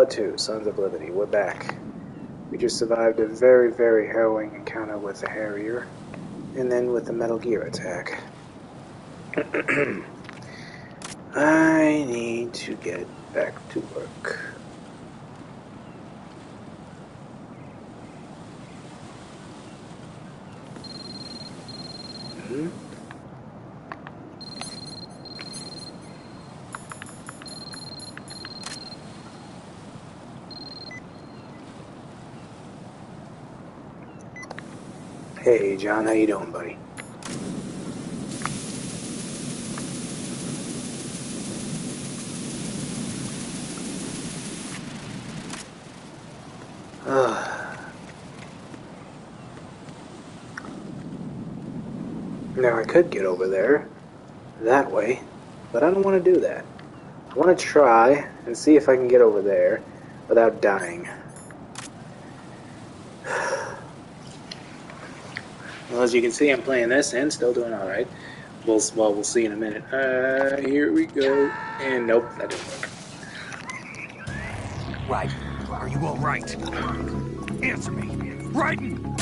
Fallout 2, Sons of Liberty. We're back. We just survived a very, very harrowing encounter with the Harrier, and then with the Metal Gear attack. I need to get back to work. Hey, John, how you doing, buddy? Now, I could get over there that way, but I don't want to do that. I want to try and see if I can get over there without dying. Well, as you can see, I'm playing this and still doing alright. We'll see in a minute. Here we go. And nope, that didn't work. Right. Are you all right? Answer me. Raiden!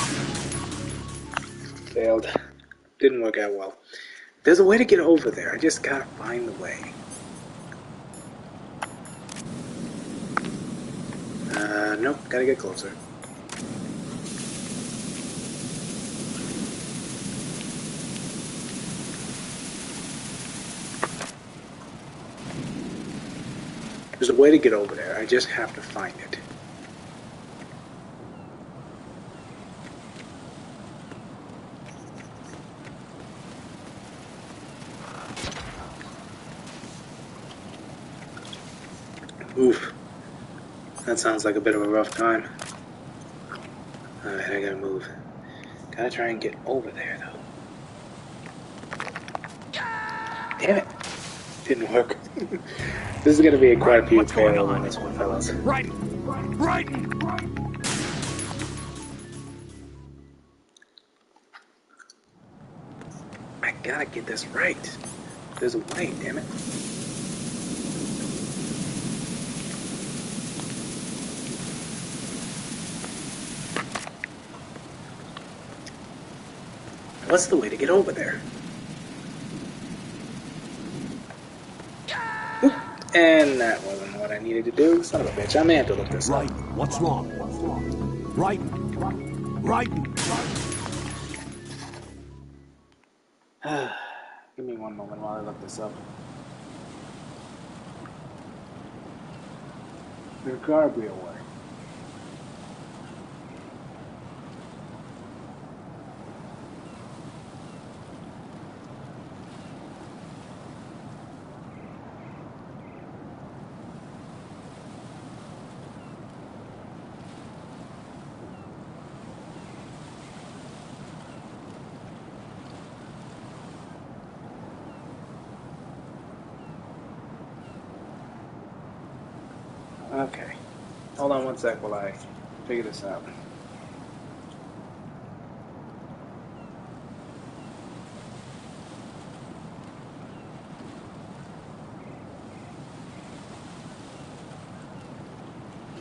Failed. Didn't work out well. There's a way to get over there. I just gotta find the way. Nope, gotta get closer. There's a way to get over there. I just have to find it. Oof. That sounds like a bit of a rough time. Alright, I gotta move. Gotta try and get over there, though. Damn it! Didn't work. This is gonna be quite a few fails on this one, fellas. Raiden! I gotta get this right. There's a way, damn it. What's the way to get over there? Oop. And that wasn't what I needed to do. Son of a bitch, I may have to look this up. Right. What's wrong? Raiden! Give me one moment while I look this up. The guardrail way. Okay. Hold on one sec while I figure this out.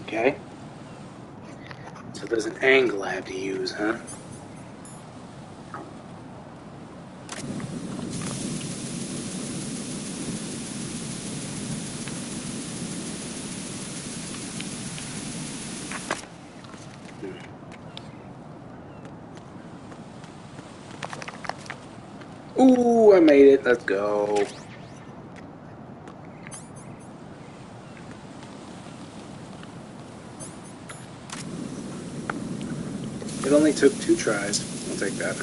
Okay. So there's an angle I have to use, huh? Ooh, I made it. Let's go. It only took 2 tries. I'll take that.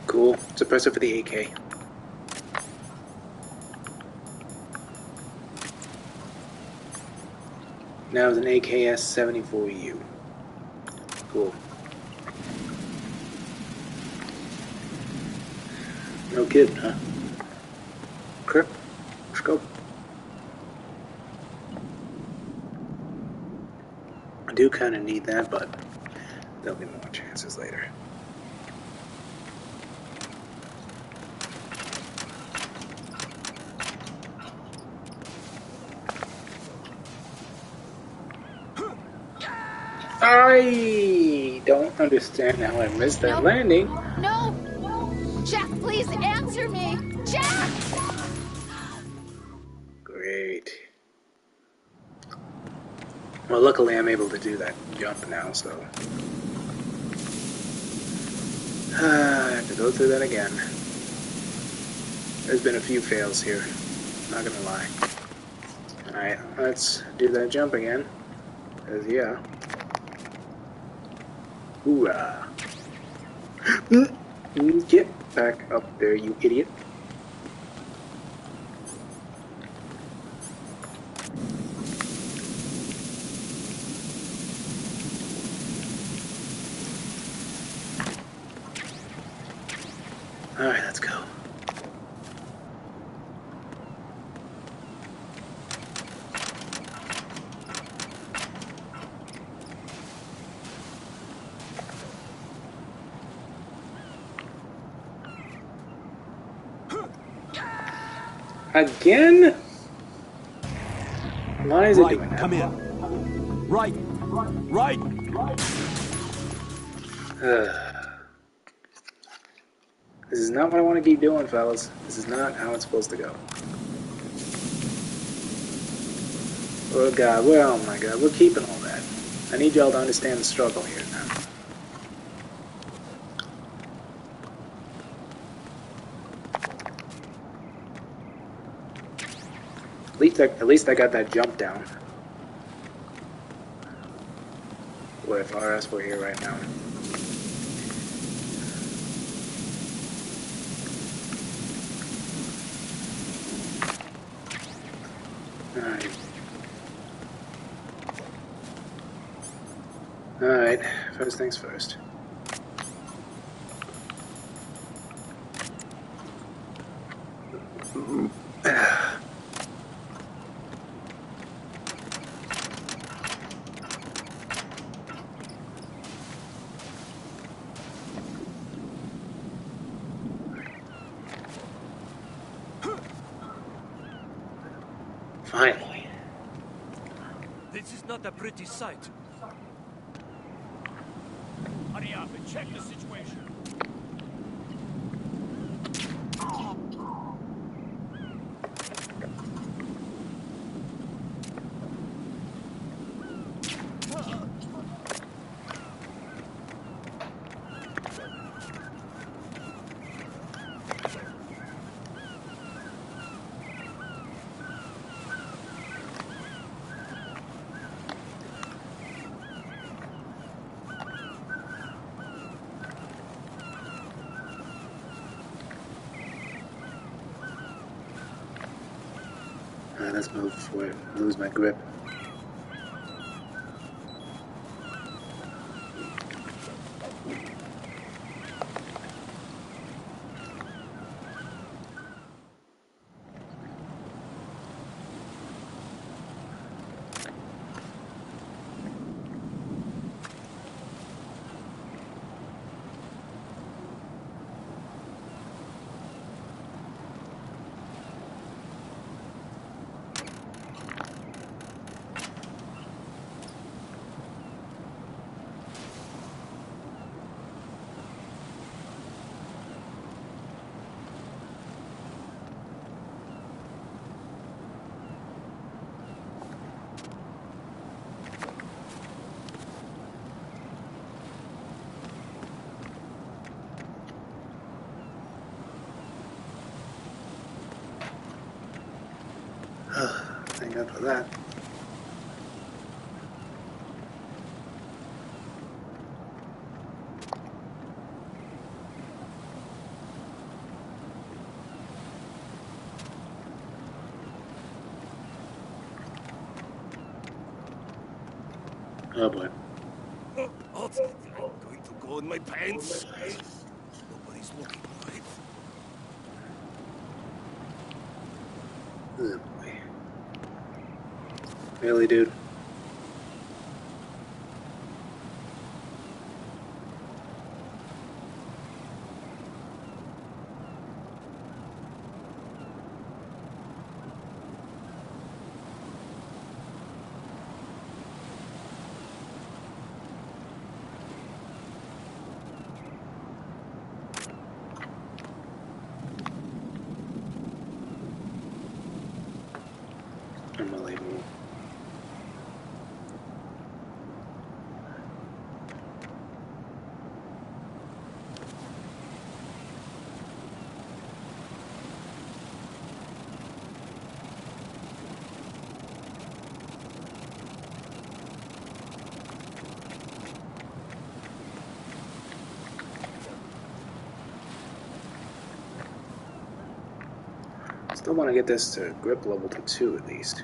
Cool. Suppressor for the AK. Now it's an AKS-74U. Cool. No kidding, huh? Crip. Scope. I do kind of need that, but There'll be more chances later. I don't understand how I missed that landing. No! Jack, please answer me! Jack! Great. Well, luckily I'm able to do that jump now, so... I have to go through that again. There's been a few fails here, not gonna lie. Alright, let's do that jump again. 'Cause, yeah. Hoorah! Get back up there, you idiot. Alright, let's go. Again? Why is it doing that? Come in. Right. This is not what I want to keep doing, fellas. This is not how it's supposed to go. Oh god, well, oh my god, we're keeping all that. I need y'all to understand the struggle here now. At least I got that jump down. What if RS were here right now? Alright, first things first. Finally. This is not a pretty sight. Hurry up and check the situation. Let's move before I lose my grip. Thank God for that. Oh boy. Oh, I'm going to go in my pants. Nobody's looking, right? Oh boy. Really, dude? Still want to get this to grip level to 2 at least.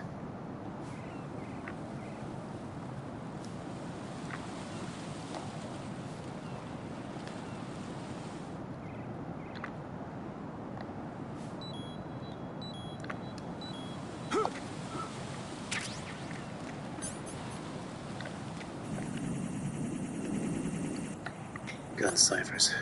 Gun ciphers.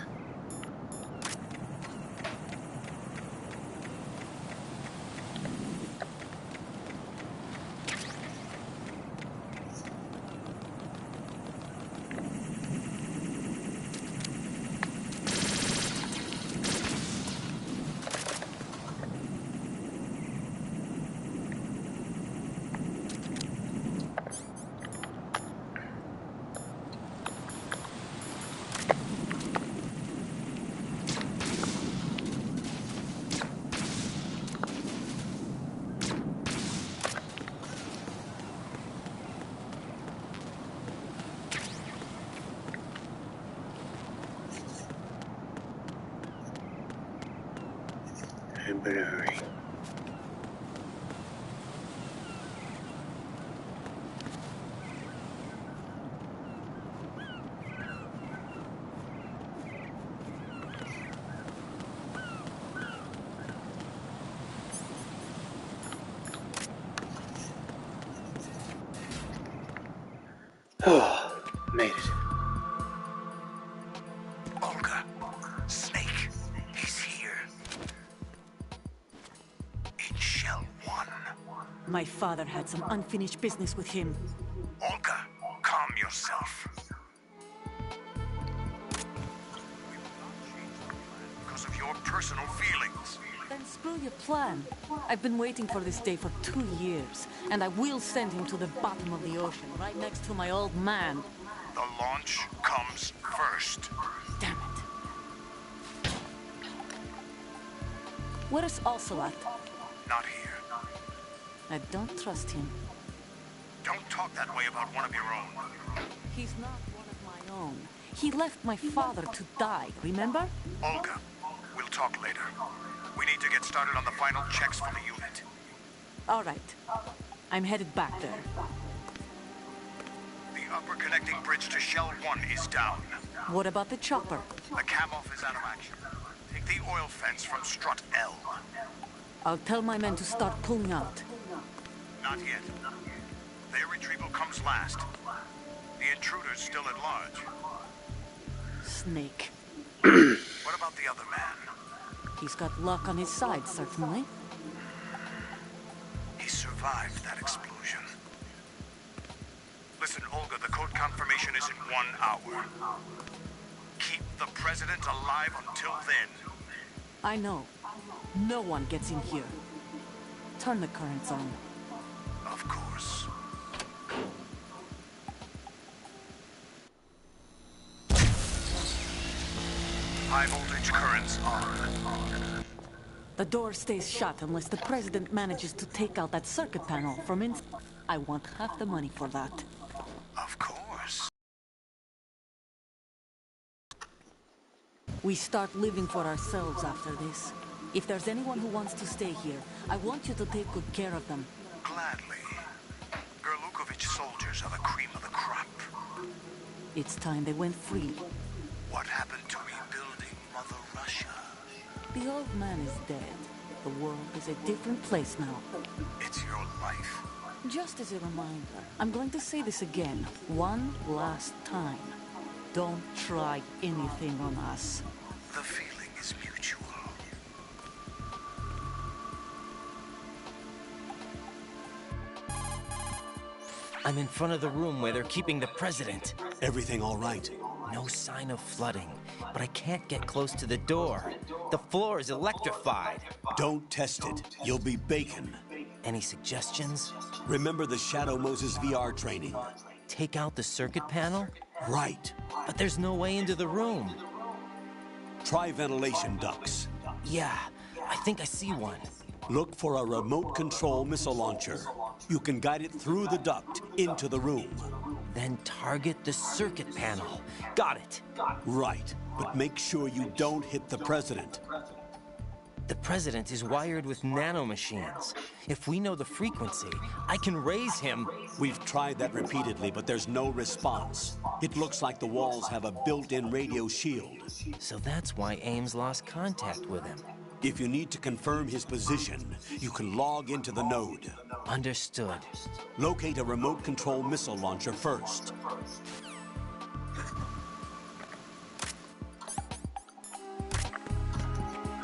I better hurry. Oh, made it. Olga, Snake, he's here. In Shell 1. My father had some unfinished business with him. Olga, calm yourself. Because of your personal feelings. Then screw your plan. I've been waiting for this day for 2 years, and I will send him to the bottom of the ocean, right next to my old man. The launch comes first. Damn it. Where's Ocelot? Not here. I don't trust him. Don't talk that way about one of your own. He's not one of my own. He left my father to die, remember? Olga, we'll talk later. We need to get started on the final checks for the unit. All right. I'm headed back there. The upper connecting bridge to Shell 1 is down. What about the chopper? The cam-off is out of action. Take the oil fence from strut L. I'll tell my men to start pulling out. Not yet. Their retrieval comes last. The intruder's still at large. Snake. What about the other man? He's got luck on his side, certainly. He survived that explosion. Listen, Olga, the code confirmation is in 1 hour. Keep the president alive until then. I know. No one gets in here. Turn the currents on. Of course. High voltage currents on. The door stays shut unless the president manages to take out that circuit panel from inside. I want half the money for that. Of course. We start living for ourselves after this. If there's anyone who wants to stay here, I want you to take good care of them. Gladly. Gerlukovich soldiers are the cream of the crop. It's time they went free. What happened to rebuilding Mother Russia? The old man is dead. The world is a different place now. It's your life. Just as a reminder, I'm going to say this again, one last time. Don't try anything on us. The feeling is mutual. I'm in front of the room where they're keeping the president. Everything all right? No sign of flooding, but I can't get close to the door. The floor is electrified. Don't test it. You'll be bacon. Any suggestions? Remember the Shadow Moses VR training? Take out the circuit panel? Right. But there's no way into the room. Try ventilation ducts. Yeah, I think I see one. Look for a remote control missile launcher. You can guide it through the duct into the room. Then target the circuit panel. Got it. Right. But make sure you don't hit the president. The president is wired with nanomachines. If we know the frequency, I can raise him. We've tried that repeatedly, but there's no response. It looks like the walls have a built-in radio shield. So that's why Ames lost contact with him. If you need to confirm his position, you can log into the node. Understood. Locate a remote control missile launcher first.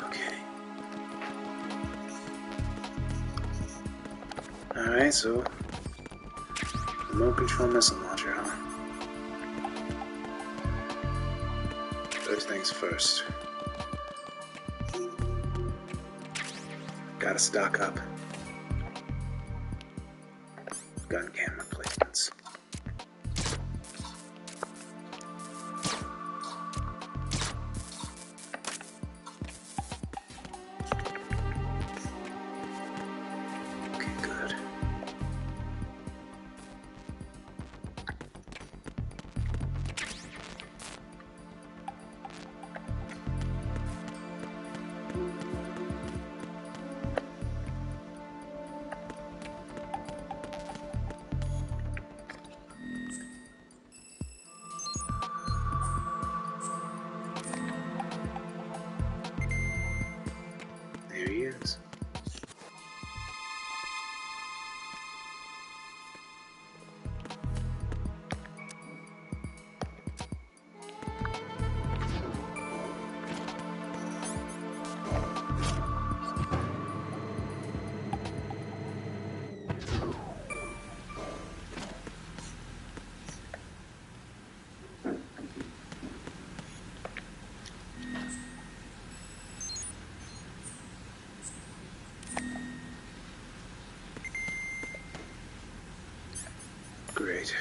Okay. Alright, so remote control missile launcher, huh? First things first. Gotta stock up. Gun cam replacements. Okay, good. There he is. Great.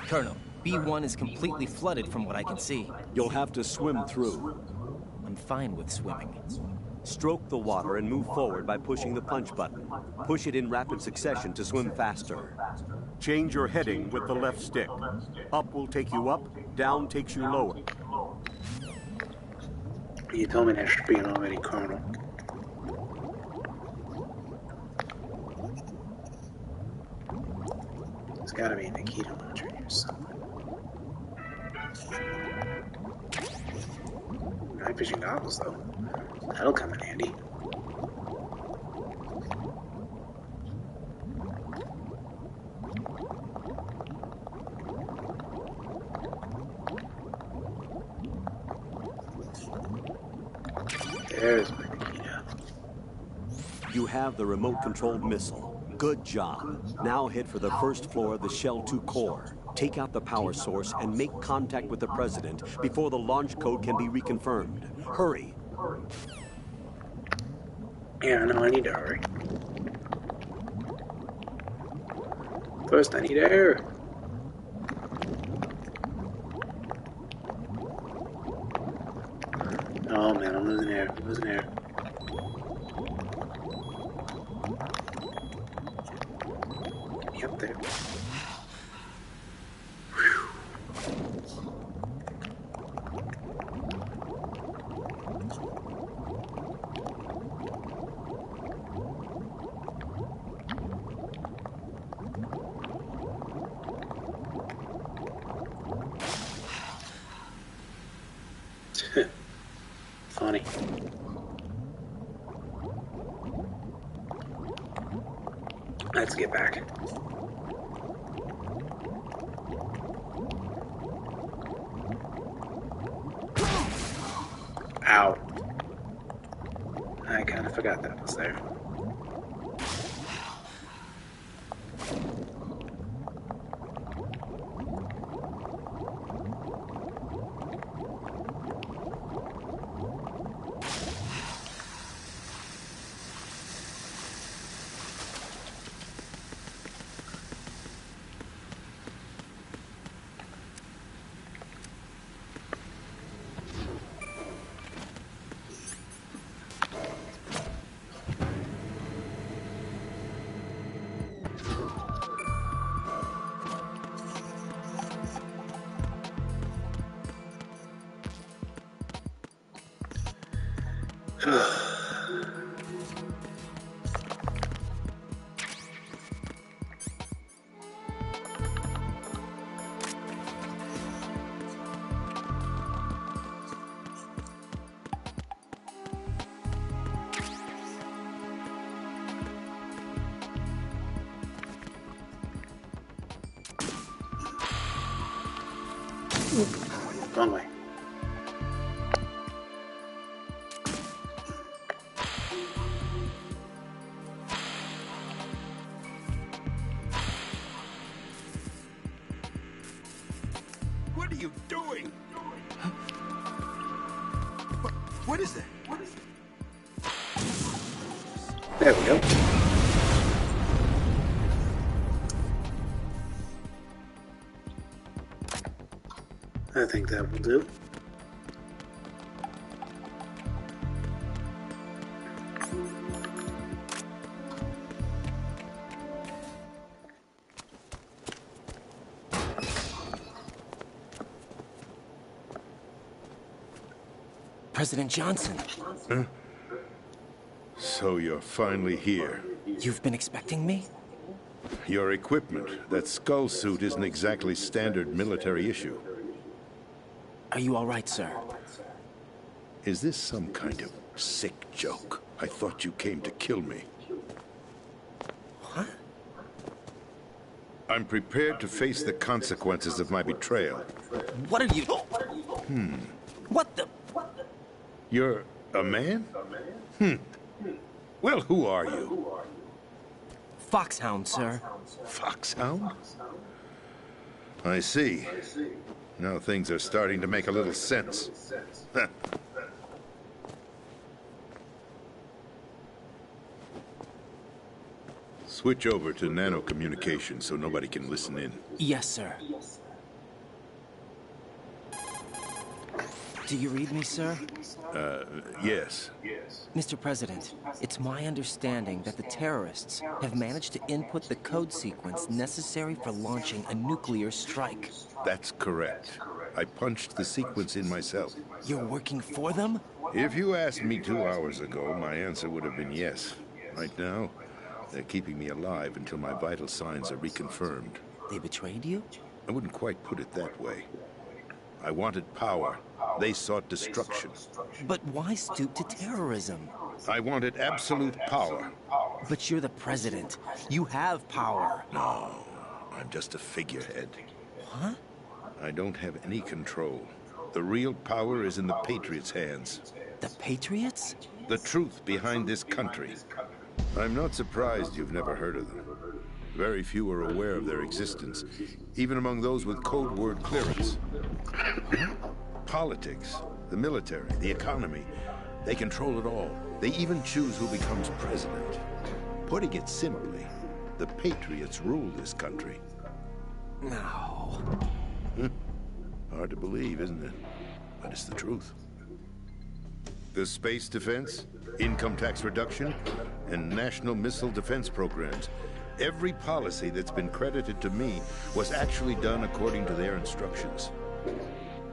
Colonel, B1 is completely flooded from what I can see. You'll have to swim through. I'm fine with swimming. Stroke the water and move forward by pushing the punch button. Push it in rapid succession to swim faster. Change your heading with the left stick. Up will take you up, down takes you lower. You told me there should be an already, Colonel. There's gotta be a Nikita launcher here somewhere. Night vision goggles, though. That'll come in handy. There's my Nikita. You have the remote-controlled missile. Good job. Now head for the first floor of the Shell 2 core. Take out the power source and make contact with the president before the launch code can be reconfirmed. Hurry. Yeah, I know I need to hurry. First, I need air. Oh man, I'm losing air. I'm losing air. Yep, there. Funny. Let's get back. Ow. I kind of forgot that was there. Wrong way. What are you doing? What is that? There we go. I think that will do. President Johnson, So you're finally here. you've been expecting me? Your equipment, that skull suit, isn't exactly standard military issue. Are you all right, sir? Is this some kind of sick joke? I thought you came to kill me. What? I'm prepared to face the consequences of my betrayal. What are you... What the... You're a man? Well, who are you? Foxhound, sir. Foxhound? I see. Now things are starting to make a little sense. Switch over to nano-communication so nobody can listen in. Yes, sir. Do you read me, sir? Yes. Mr. President, it's my understanding that the terrorists have managed to input the code sequence necessary for launching a nuclear strike. That's correct. I punched the sequence in myself. You're working for them? If you asked me 2 hours ago, my answer would have been yes. Right now, they're keeping me alive until my vital signs are reconfirmed. They betrayed you? I wouldn't quite put it that way. I wanted power. They sought destruction. But why stoop to terrorism? I wanted absolute power. But you're the president. You have power. No, I'm just a figurehead. Huh? I don't have any control. The real power is in the Patriots' hands. The Patriots? The truth behind this country. I'm not surprised you've never heard of them. Very few are aware of their existence, even among those with code word clearance. Politics, the military, the economy, they control it all. They even choose who becomes president. Putting it simply, the Patriots rule this country. No. Hard to believe, isn't it? But it's the truth. The space defense, income tax reduction, and national missile defense programs. Every policy that's been credited to me was actually done according to their instructions.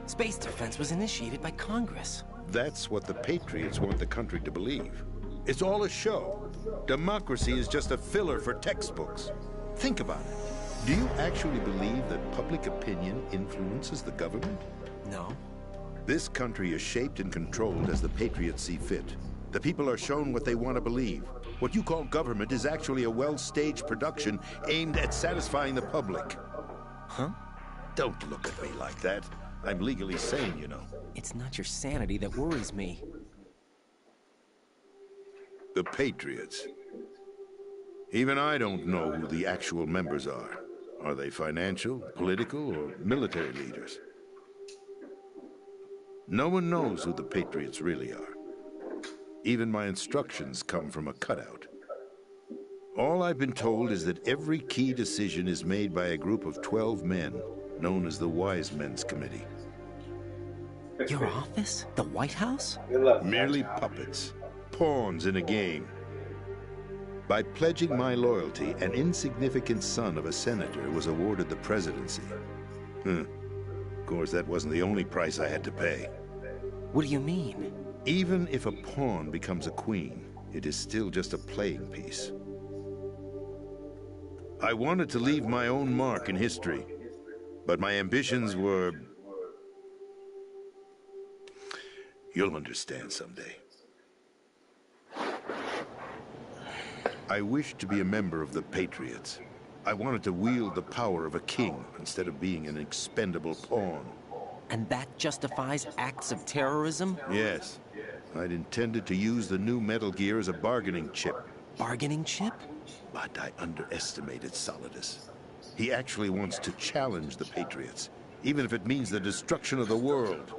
Space defense was initiated by Congress. That's what the Patriots want the country to believe. It's all a show. Democracy is just a filler for textbooks. Think about it. Do you actually believe that public opinion influences the government? No. This country is shaped and controlled as the Patriots see fit. The people are shown what they want to believe. What you call government is actually a well-staged production aimed at satisfying the public. Huh? Don't look at me like that. I'm legally sane, you know. It's not your sanity that worries me. The Patriots. Even I don't know who the actual members are. Are they financial, political, or military leaders? No one knows who the Patriots really are. Even my instructions come from a cutout. All I've been told is that every key decision is made by a group of 12 men, known as the Wise Men's Committee. Your office? The White House? Good luck. Merely puppets, pawns in a game. By pledging my loyalty, an insignificant son of a senator was awarded the presidency. Of course, that wasn't the only price I had to pay. What do you mean? Even if a pawn becomes a queen, it is still just a playing piece. I wanted to leave my own mark in history, but my ambitions were... You'll understand someday. I wished to be a member of the Patriots. I wanted to wield the power of a king instead of being an expendable pawn. And that justifies acts of terrorism? Yes. I'd intended to use the new Metal Gear as a bargaining chip. Bargaining chip? But I underestimated Solidus. He actually wants to challenge the Patriots, even if it means the destruction of the world.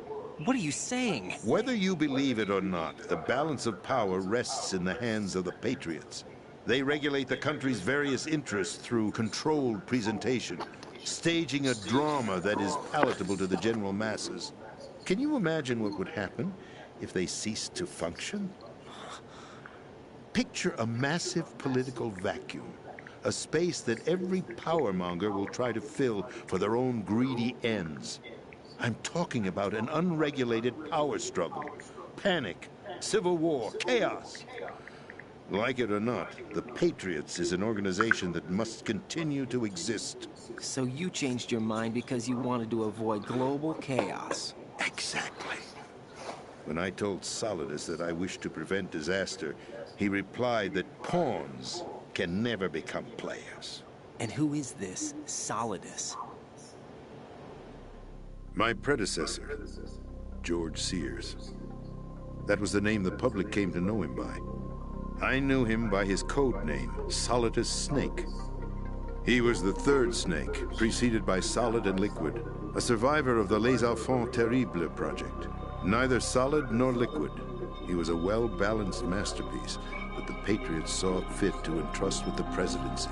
What are you saying? Whether you believe it or not, the balance of power rests in the hands of the Patriots. They regulate the country's various interests through controlled presentation, staging a drama that is palatable to the general masses. Can you imagine what would happen if they ceased to function? Picture a massive political vacuum, a space that every powermonger will try to fill for their own greedy ends. I'm talking about an unregulated power struggle, panic, civil war, chaos. Like it or not, the Patriots is an organization that must continue to exist. So you changed your mind because you wanted to avoid global chaos. Exactly. When I told Solidus that I wished to prevent disaster, he replied that pawns can never become players. And who is this Solidus? My predecessor, George Sears. That was the name the public came to know him by. I knew him by his code name, Solidus Snake. He was the third Snake, preceded by Solid and Liquid, a survivor of the Les Enfants Terribles project. Neither solid nor liquid. He was a well-balanced masterpiece that the Patriots saw fit to entrust with the presidency.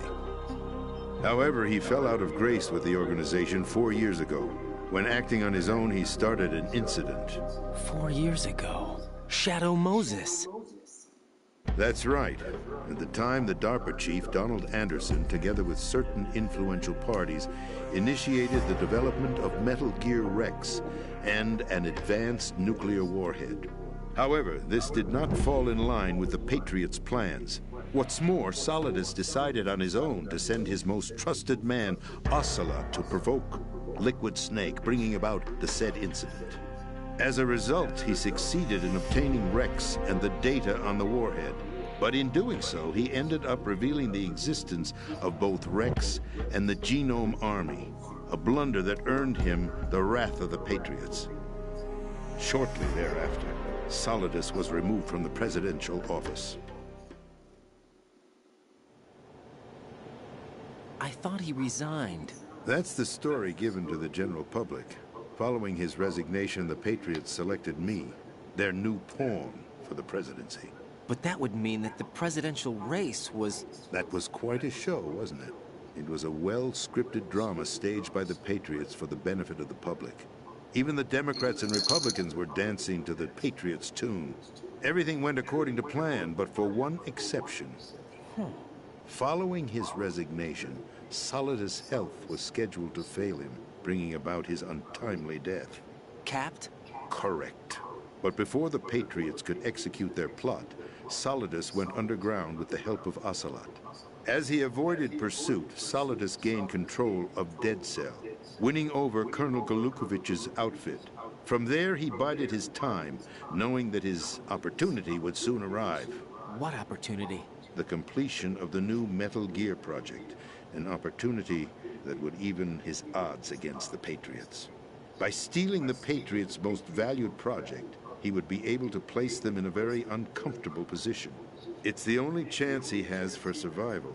However, he fell out of grace with the organization 4 years ago. When acting on his own, he started an incident. 4 years ago? Shadow Moses. That's right. At the time, the DARPA chief, Donald Anderson, together with certain influential parties, initiated the development of Metal Gear Rex and an advanced nuclear warhead. However, this did not fall in line with the Patriots' plans. What's more, Solidus decided on his own to send his most trusted man, Ocelot, to provoke Liquid Snake, bringing about the said incident. As a result, he succeeded in obtaining Rex and the data on the warhead. But in doing so, he ended up revealing the existence of both Rex and the Genome Army, a blunder that earned him the wrath of the Patriots. Shortly thereafter, Solidus was removed from the presidential office. I thought he resigned. That's the story given to the general public. Following his resignation, the Patriots selected me, their new pawn, for the presidency. But that would mean that the presidential race was... That was quite a show, wasn't it? It was a well-scripted drama staged by the Patriots for the benefit of the public. Even the Democrats and Republicans were dancing to the Patriots' tune. Everything went according to plan, but for one exception. Following his resignation, Solidus' health was scheduled to fail him, bringing about his untimely death. Capped? Correct. But before the Patriots could execute their plot, Solidus went underground with the help of Ocelot. As he avoided pursuit, Solidus gained control of Dead Cell, winning over Colonel Golukovich's outfit. From there, he bided his time, knowing that his opportunity would soon arrive. What opportunity? The completion of the new Metal Gear project, an opportunity that would even his odds against the Patriots. By stealing the Patriots' most valued project, he would be able to place them in a very uncomfortable position. It's the only chance he has for survival.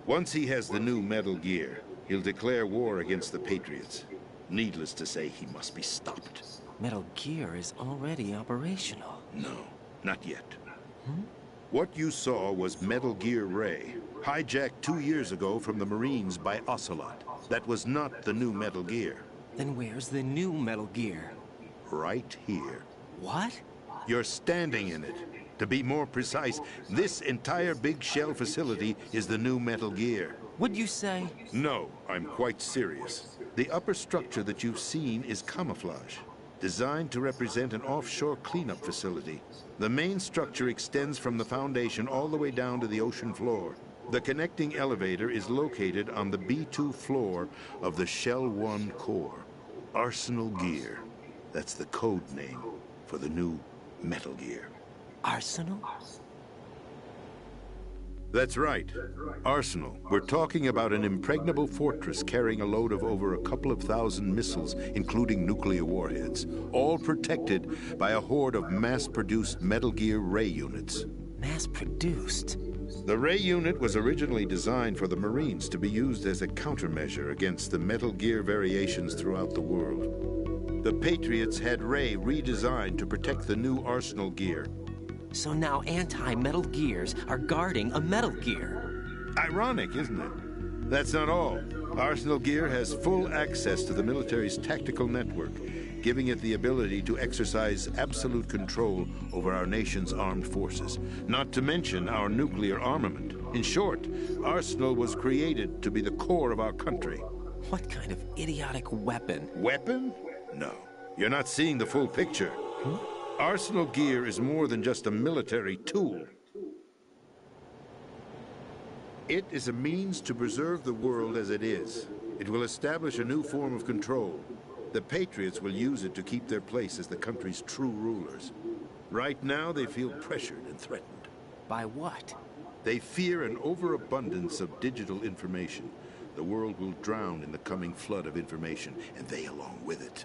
Once he has the new Metal Gear, he'll declare war against the Patriots. Needless to say, he must be stopped. Metal Gear is already operational. No, not yet. What you saw was Metal Gear Ray, hijacked 2 years ago from the Marines by Ocelot. That was not the new Metal Gear. Then where's the new Metal Gear? Right here. What? You're standing in it. To be more precise, this entire big shell facility is the new Metal Gear. What'd you say? No, I'm quite serious. The upper structure that you've seen is camouflage. designed to represent an offshore cleanup facility. The main structure extends from the foundation all the way down to the ocean floor. The connecting elevator is located on the B2 floor of the Shell 1 core. Arsenal Gear. That's the code name for the new Metal Gear. Arsenal? That's right. Arsenal. We're talking about an impregnable fortress carrying a load of over a couple of thousand missiles, including nuclear warheads, all protected by a horde of mass-produced Metal Gear Ray units. Mass-produced? The Ray unit was originally designed for the Marines to be used as a countermeasure against the Metal Gear variations throughout the world. The Patriots had Ray redesigned to protect the new Arsenal Gear. So now anti-Metal Gears are guarding a Metal Gear. Ironic, isn't it? That's not all. Arsenal Gear has full access to the military's tactical network, giving it the ability to exercise absolute control over our nation's armed forces, not to mention our nuclear armament. In short, Arsenal was created to be the core of our country. What kind of idiotic weapon? Weapon? No. You're not seeing the full picture. Arsenal Gear is more than just a military tool. It is a means to preserve the world as it is. It will establish a new form of control. The Patriots will use it to keep their place as the country's true rulers. Right now, they feel pressured and threatened. By what? They fear an overabundance of digital information. The world will drown in the coming flood of information, and they along with it.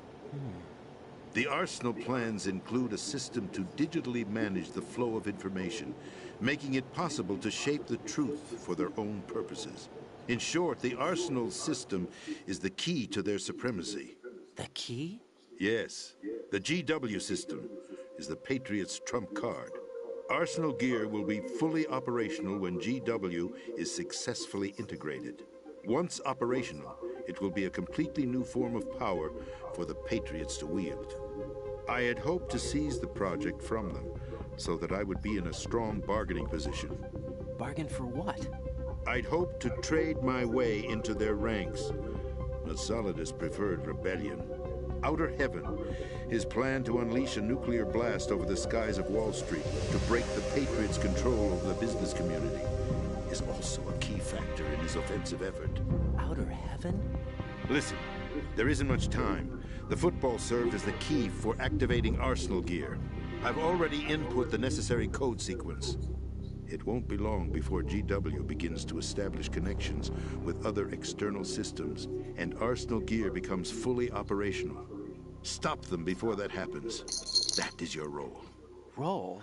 The Arsenal plans include a system to digitally manage the flow of information, making it possible to shape the truth for their own purposes. In short, the Arsenal system is the key to their supremacy. The key? Yes. The GW system is the Patriots' trump card. Arsenal Gear will be fully operational when GW is successfully integrated. Once operational, it will be a completely new form of power for the Patriots to wield. I had hoped to seize the project from them, so that I would be in a strong bargaining position. Bargain for what? I'd hoped to trade my way into their ranks. But Solidus preferred rebellion. Outer Heaven, his plan to unleash a nuclear blast over the skies of Wall Street to break the Patriots' control over the business community, is also a key factor in his offensive effort. Outer Heaven? Listen, there isn't much time. The football served as the key for activating Arsenal Gear. I've already input the necessary code sequence. It won't be long before GW begins to establish connections with other external systems, and Arsenal Gear becomes fully operational. Stop them before that happens. That is your role. Role?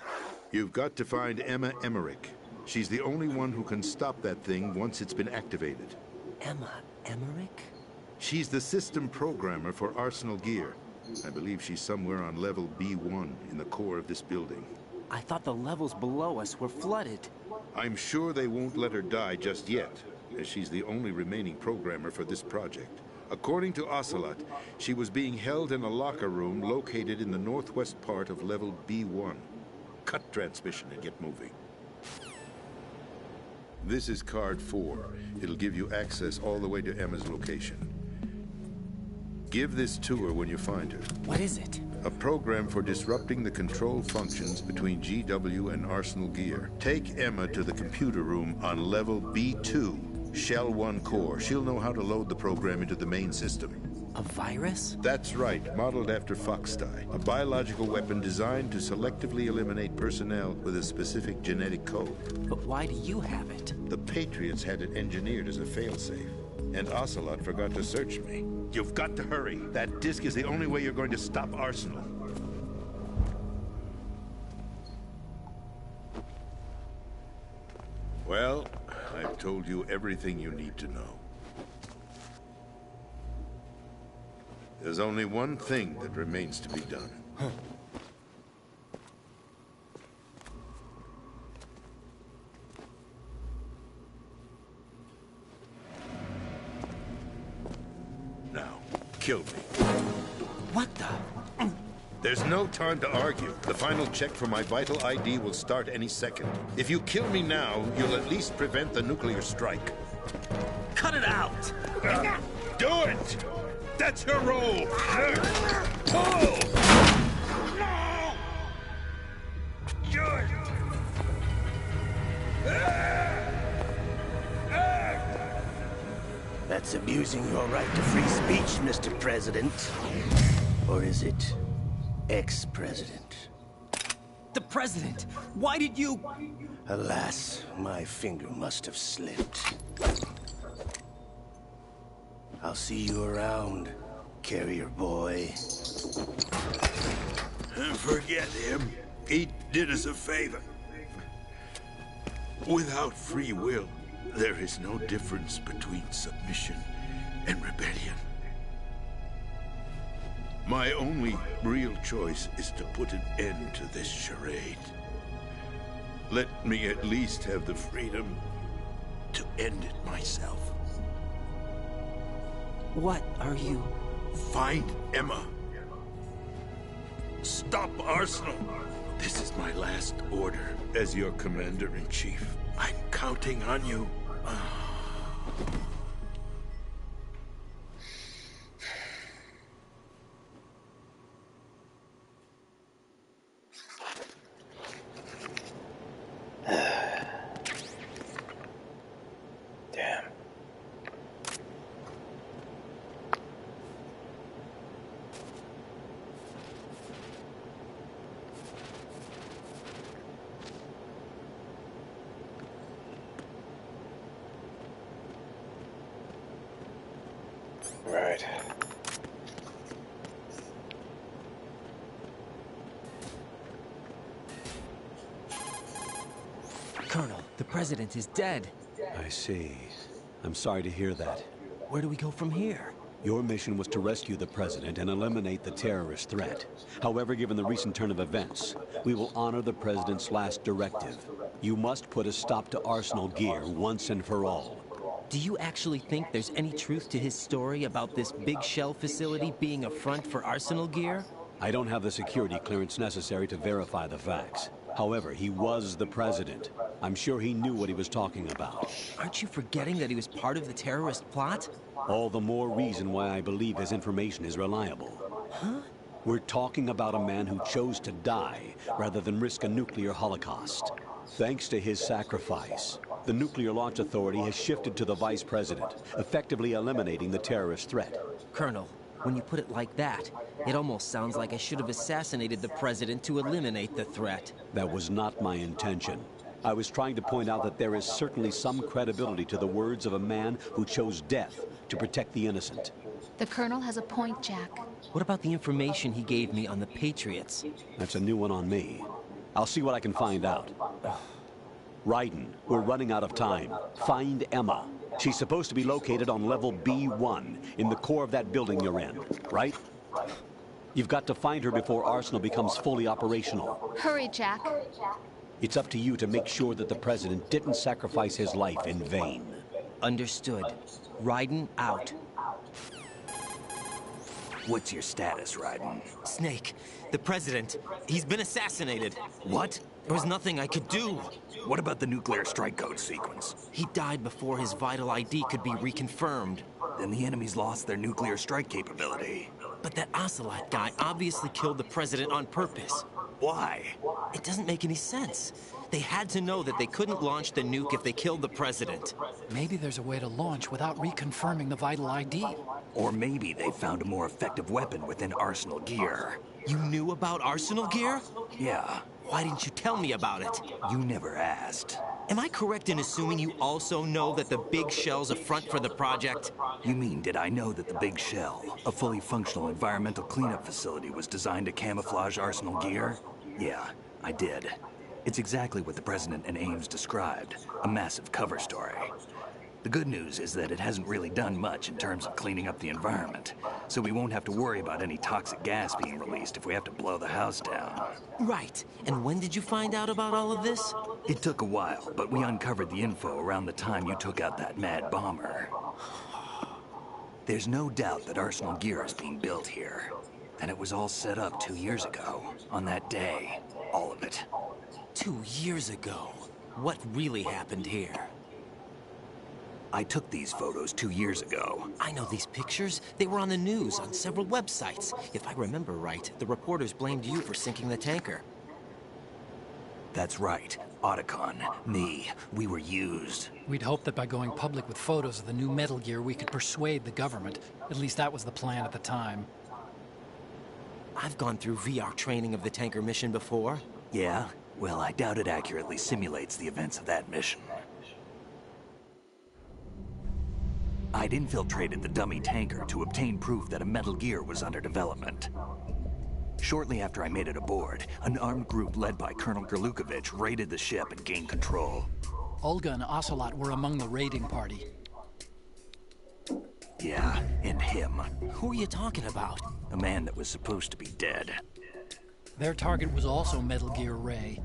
You've got to find Emma Emmerich. She's the only one who can stop that thing once it's been activated. Emma Emmerich? She's the system programmer for Arsenal Gear. I believe she's somewhere on level B1 in the core of this building. I thought the levels below us were flooded. I'm sure they won't let her die just yet, as she's the only remaining programmer for this project. According to Ocelot, she was being held in a locker room located in the northwest part of level B1. Cut transmission and get moving. This is card 4. It'll give you access all the way to Emma's location. Give this to her when you find her. What is it? A program for disrupting the control functions between GW and Arsenal Gear. Take Emma to the computer room on level B2, Shell 1 core. She'll know how to load the program into the main system. A virus? That's right, modeled after Foxdie. A biological weapon designed to selectively eliminate personnel with a specific genetic code. But why do you have it? The Patriots had it engineered as a failsafe, and Ocelot forgot to search me. You've got to hurry. That disk is the only way you're going to stop Arsenal. Well, I've told you everything you need to know. There's only one thing that remains to be done. Now, kill me. What the? There's no time to argue. The final check for my vital ID will start any second. If you kill me now, you'll at least prevent the nuclear strike. Cut it out! Do it! That's her role! Pull! No! Good! That's abusing your right to free speech, Mr. President. Or is it ex-president? The President! Why did you... Alas, my finger must have slipped. I'll see you around, carrier boy. Forget him. He did us a favor. Without free will, there is no difference between submission and rebellion. My only real choice is to put an end to this charade. Let me at least have the freedom to end it myself. What are you... Find Emma. Stop Arsenal. This is my last order as your commander-in-chief. I'm counting on you. Damn. Right. Colonel, the President is dead. I see. I'm sorry to hear that. Where do we go from here? Your mission was to rescue the President and eliminate the terrorist threat. However, given the recent turn of events, we will honor the President's last directive. You must put a stop to Arsenal Gear once and for all. Do you actually think there's any truth to his story about this big shell facility being a front for Arsenal Gear? I don't have the security clearance necessary to verify the facts. However, he was the President. I'm sure he knew what he was talking about. Aren't you forgetting that he was part of the terrorist plot? All the more reason why I believe his information is reliable. Huh? We're talking about a man who chose to die rather than risk a nuclear holocaust. Thanks to his sacrifice, the Nuclear Launch Authority has shifted to the Vice President, effectively eliminating the terrorist threat. Colonel, when you put it like that, it almost sounds like I should have assassinated the President to eliminate the threat. That was not my intention. I was trying to point out that there is certainly some credibility to the words of a man who chose death to protect the innocent. The Colonel has a point, Jack. What about the information he gave me on the Patriots? That's a new one on me. I'll see what I can find out. Raiden, we're running out of time. Find Emma. She's supposed to be located on level B1, in the core of that building you're in, right? You've got to find her before Arsenal becomes fully operational. Hurry, Jack. It's up to you to make sure that the President didn't sacrifice his life in vain. Understood. Raiden out. What's your status, Raiden? Snake, the President, he's been assassinated. What? There was nothing I could do. What about the nuclear strike code sequence? He died before his vital ID could be reconfirmed. Then the enemy's lost their nuclear strike capability. But that Ocelot guy obviously killed the President on purpose. Why? It doesn't make any sense. They had to know that they couldn't launch the nuke if they killed the President. Maybe there's a way to launch without reconfirming the vital ID. Or maybe they found a more effective weapon within Arsenal Gear. You knew about Arsenal Gear? Yeah. Why didn't you tell me about it? You never asked. Am I correct in assuming you also know that the Big Shell's a front for the project? You mean, did I know that the Big Shell, a fully functional environmental cleanup facility, was designed to camouflage Arsenal Gear? Yeah, I did. It's exactly what the President and Ames described, a massive cover story. The good news is that it hasn't really done much in terms of cleaning up the environment, so we won't have to worry about any toxic gas being released if we have to blow the house down. Right. And when did you find out about all of this? It took a while, but we uncovered the info around the time you took out that mad bomber. There's no doubt that Arsenal Gear is being built here. And it was all set up 2 years ago, on that day. All of it. 2 years ago? What really happened here? I took these photos 2 years ago. I know these pictures. They were on the news on several websites. If I remember right, the reporters blamed you for sinking the tanker. That's right. Otacon, me, we were used. We'd hoped that by going public with photos of the new Metal Gear, we could persuade the government. At least that was the plan at the time. I've gone through VR training of the tanker mission before. Yeah? Well, I doubt it accurately simulates the events of that mission. I'd infiltrated the dummy tanker to obtain proof that a Metal Gear was under development. Shortly after I made it aboard, an armed group led by Colonel Gerlukovich raided the ship and gained control. Olga and Ocelot were among the raiding party. Yeah, and him. Who are you talking about? A man that was supposed to be dead. Their target was also Metal Gear Ray.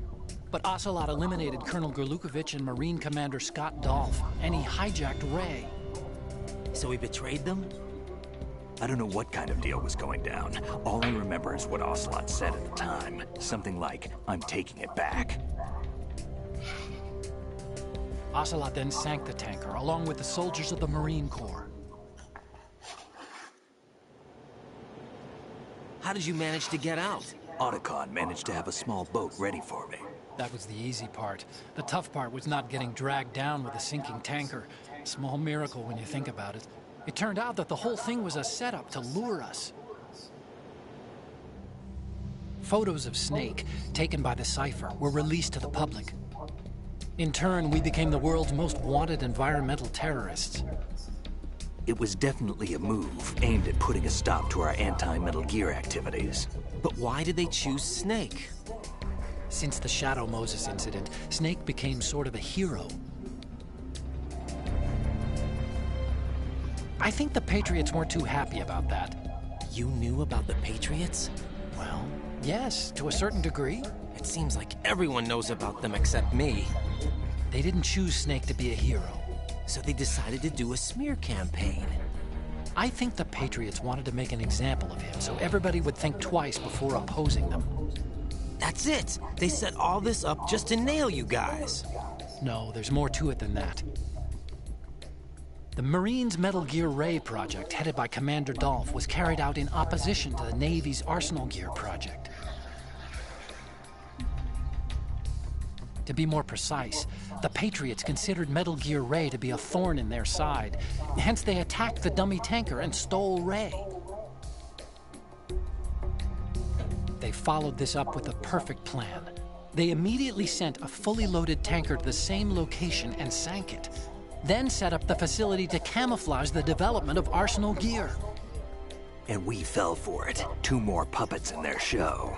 But Ocelot eliminated Colonel Gerlukovich and Marine Commander Scott Dolph, and he hijacked Ray. So he betrayed them? I don't know what kind of deal was going down. All I remember is what Ocelot said at the time. Something like, "I'm taking it back." Ocelot then sank the tanker, along with the soldiers of the Marine Corps. How did you manage to get out? Otacon managed to have a small boat ready for me. That was the easy part. The tough part was not getting dragged down with a sinking tanker. A small miracle when you think about it. It turned out that the whole thing was a setup to lure us. Photos of Snake, taken by the Cypher, were released to the public. In turn, we became the world's most wanted environmental terrorists. It was definitely a move aimed at putting a stop to our anti-Metal Gear activities. But why did they choose Snake? Since the Shadow Moses incident, Snake became sort of a hero. I think the Patriots weren't too happy about that. You knew about the Patriots? Well, yes, to a certain degree. It seems like everyone knows about them except me. They didn't choose Snake to be a hero. So they decided to do a smear campaign. I think the Patriots wanted to make an example of him so everybody would think twice before opposing them. That's it! They set all this up just to nail you guys. No, there's more to it than that. The Marines' Metal Gear Ray project, headed by Commander Dolph, was carried out in opposition to the Navy's Arsenal Gear project. To be more precise, the Patriots considered Metal Gear Ray to be a thorn in their side. Hence, they attacked the dummy tanker and stole Ray. They followed this up with a perfect plan. They immediately sent a fully loaded tanker to the same location and sank it. Then set up the facility to camouflage the development of Arsenal Gear. And we fell for it. 2 more puppets in their show.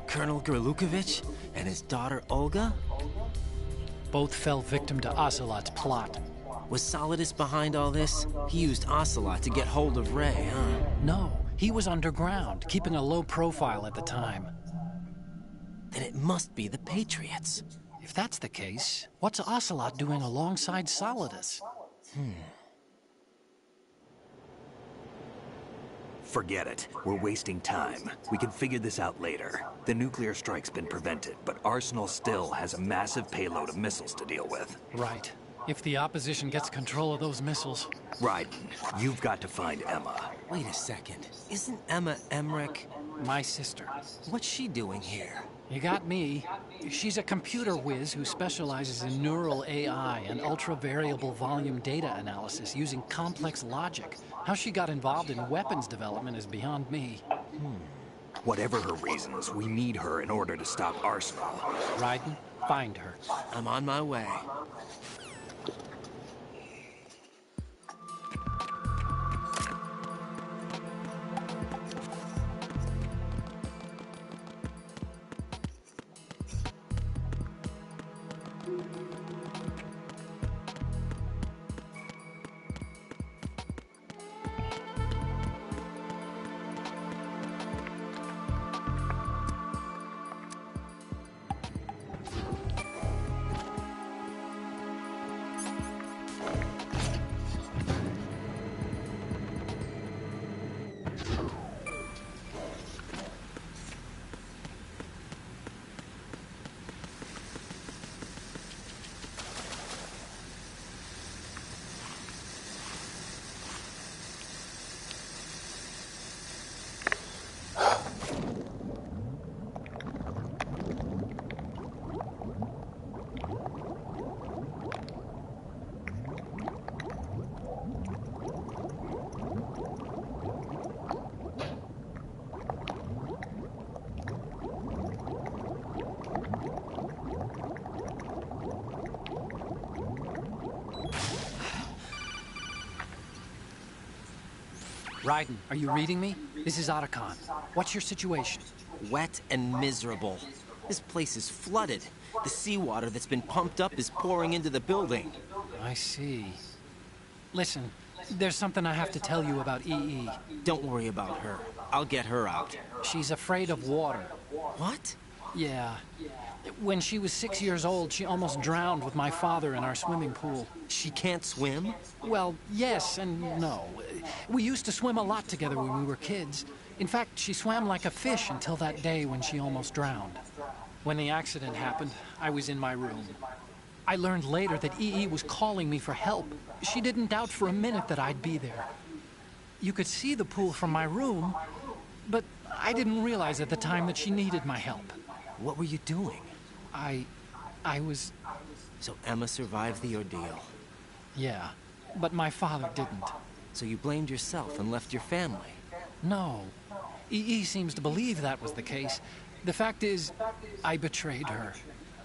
Colonel Gerlukovich and his daughter Olga? Both fell victim to Ocelot's plot. Was Solidus behind all this? He used Ocelot to get hold of Ray, huh? No, he was underground, keeping a low profile at the time. Then it must be the Patriots. If that's the case, what's Ocelot doing alongside Solidus? Forget it. We're wasting time. We can figure this out later. The nuclear strike's been prevented, but Arsenal still has a massive payload of missiles to deal with. Right. If the opposition gets control of those missiles... Raiden, you've got to find Emma. Wait a second. Isn't Emma Emmerich my sister? What's she doing here? You got me. She's a computer whiz who specializes in neural AI and ultra-variable volume data analysis using complex logic. How she got involved in weapons development is beyond me. Whatever her reasons, we need her in order to stop Arsenal. Raiden, find her. I'm on my way. Raiden, are you reading me? This is Otacon. What's your situation? Wet and miserable. This place is flooded. The seawater that's been pumped up is pouring into the building. I see. Listen, there's something I have to tell you about EE. Don't worry about her. I'll get her out. She's afraid of water. What? Yeah. When she was 6 years old, she almost drowned with my father in our swimming pool. She can't swim? Well, yes and no. We used to swim a lot together when we were kids. In fact, she swam like a fish until that day when she almost drowned. When the accident happened, I was in my room. I learned later that EE was calling me for help. She didn't doubt for a minute that I'd be there. You could see the pool from my room, but I didn't realize at the time that she needed my help. What were you doing? I was... So Emma survived the ordeal? Yeah, but my father didn't. So you blamed yourself and left your family? No. EE seems to believe that was the case. The fact is, I betrayed her.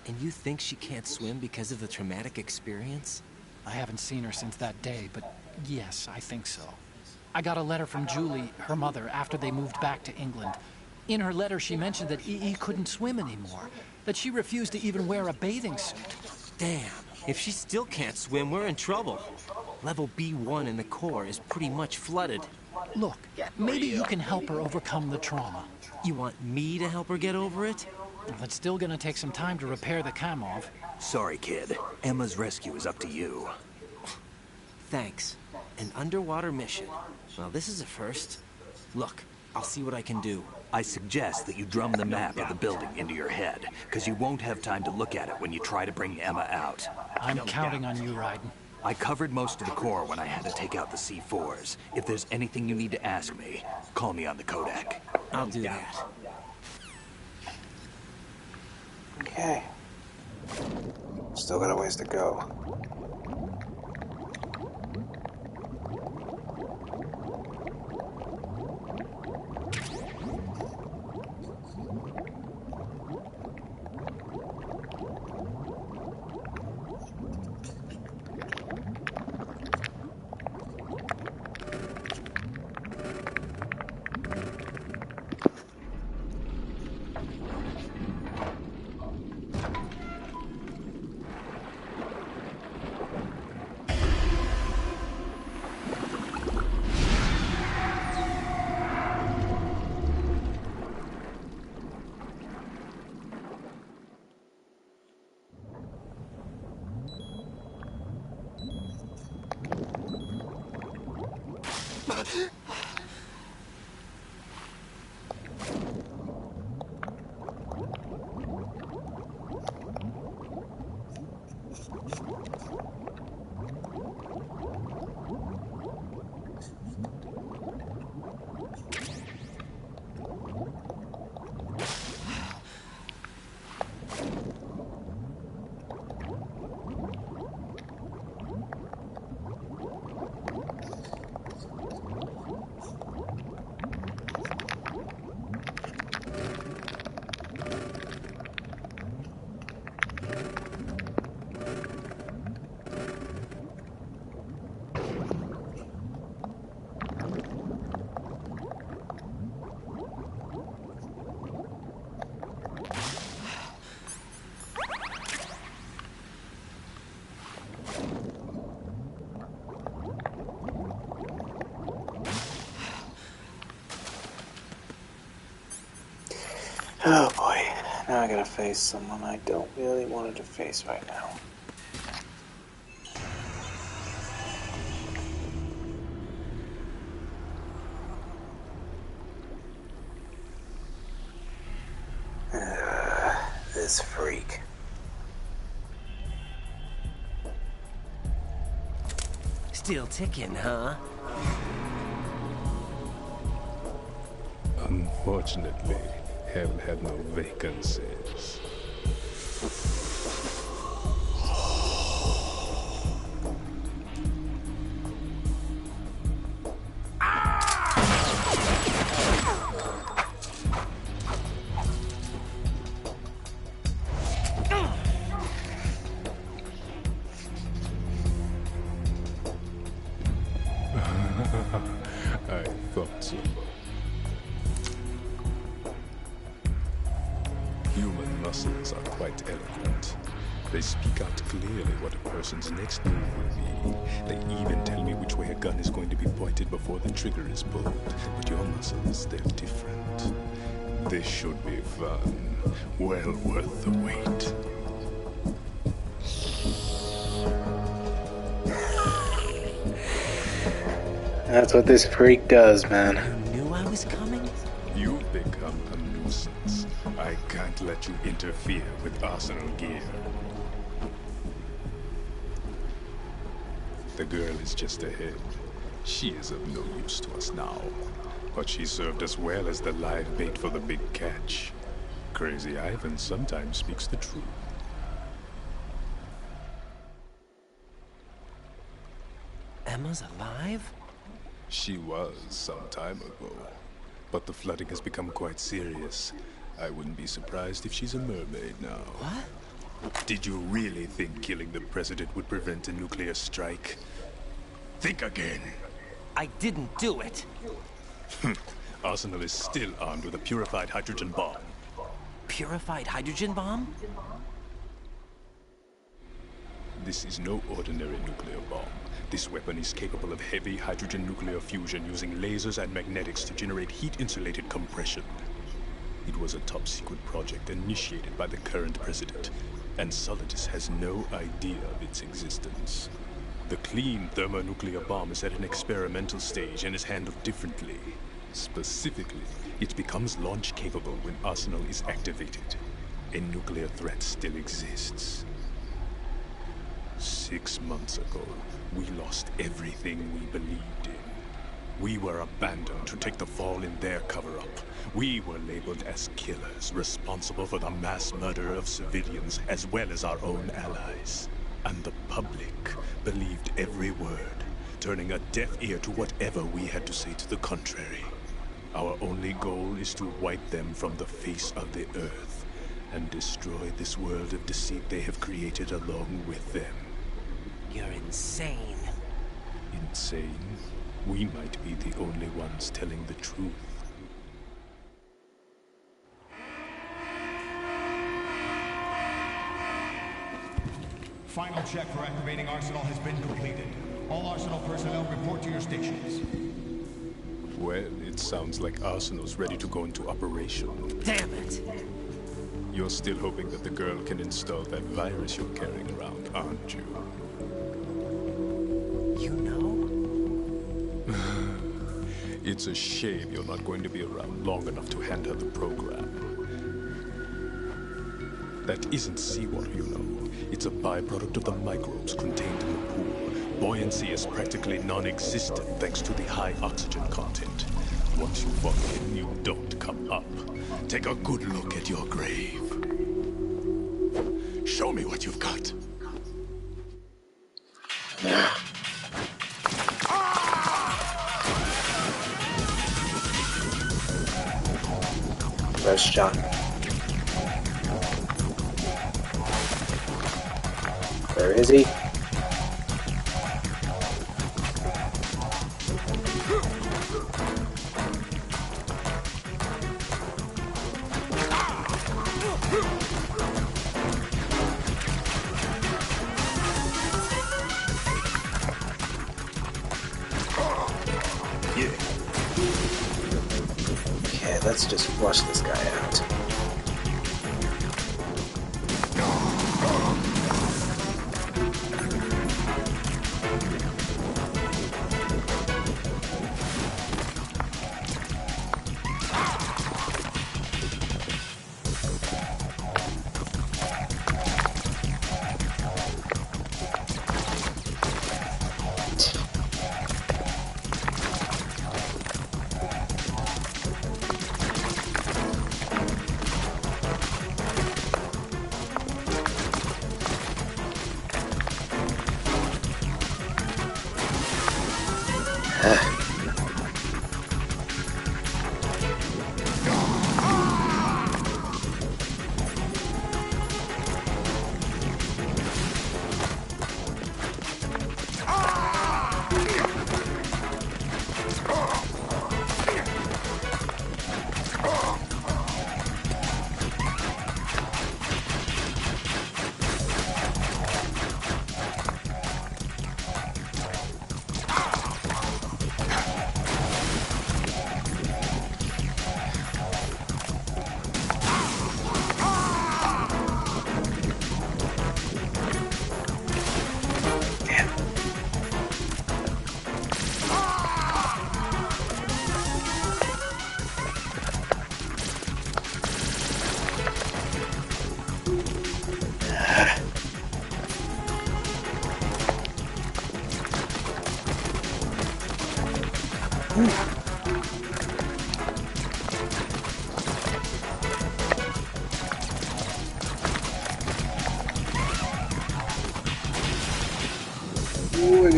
And you think she can't swim because of the traumatic experience? I haven't seen her since that day, but yes, I think so. I got a letter from Julie, her mother, after they moved back to England. In her letter, she mentioned that EE couldn't swim anymore, that she refused to even wear a bathing suit. Damn, if she still can't swim, we're in trouble. Level B1 in the core is pretty much flooded. Look, maybe you can help her overcome the trauma. You want me to help her get over it? Well, it's still gonna take some time to repair the Kamov. Sorry, kid. Emma's rescue is up to you. Thanks. An underwater mission. Well, this is a first. Look, I'll see what I can do. I suggest that you drum the map of the building into your head, because you won't have time to look at it when you try to bring Emma out. I'm counting on you, Raiden. I covered most of the core when I had to take out the C4s. If there's anything you need to ask me, call me on the Kodak. I'll do that. Okay. Still got a ways to go. Oh boy, now I gotta face someone I don't really want to face right now. This freak. Still ticking, huh? Unfortunately, haven't had no vacancies. I thought Human muscles are quite eloquent. They speak out clearly what a person's next move will be. They even tell me which way a gun is going to be pointed before the trigger is pulled. But your muscles, they're different. This should be fun. Well worth the wait. That's what this freak does, man. You knew I was coming? You've become a nuisance. I can't let you interfere with Arsenal gear. The girl is just ahead. She is of no use to us now. But she served us well as the live bait for the big catch. Crazy Ivan sometimes speaks the truth. Emma's alive? She was some time ago. But the flooding has become quite serious. I wouldn't be surprised if she's a mermaid now. What? Did you really think killing the president would prevent a nuclear strike? Think again. I didn't do it. Arsenal is still armed with a purified hydrogen bomb. Purified hydrogen bomb? This is no ordinary nuclear bomb. This weapon is capable of heavy hydrogen nuclear fusion using lasers and magnetics to generate heat-insulated compression. It was a top-secret project initiated by the current president, and Solidus has no idea of its existence. The clean thermonuclear bomb is at an experimental stage and is handled differently. Specifically, it becomes launch-capable when Arsenal is activated. A nuclear threat still exists. 6 months ago, we lost everything we believed in. We were abandoned to take the fall in their cover-up. We were labeled as killers, responsible for the mass murder of civilians as well as our own allies. And the public believed every word, turning a deaf ear to whatever we had to say to the contrary. Our only goal is to wipe them from the face of the earth and destroy this world of deceit they have created along with them. You're insane. Insane? We might be the only ones telling the truth. Final check for activating Arsenal has been completed. All Arsenal personnel report to your stations. Well, it sounds like Arsenal's ready to go into operation. Damn it! You're still hoping that the girl can install that virus you're carrying around, aren't you? You know? It's a shame you're not going to be around long enough to hand her the program. That isn't seawater, you know. It's a byproduct of the microbes contained in the pool. Buoyancy is practically non-existent thanks to the high oxygen content. Once you fall in, you don't come up. Take a good look at your grave. Show me what you've got. First shot. Where is he? Okay, let's just flush this guy out.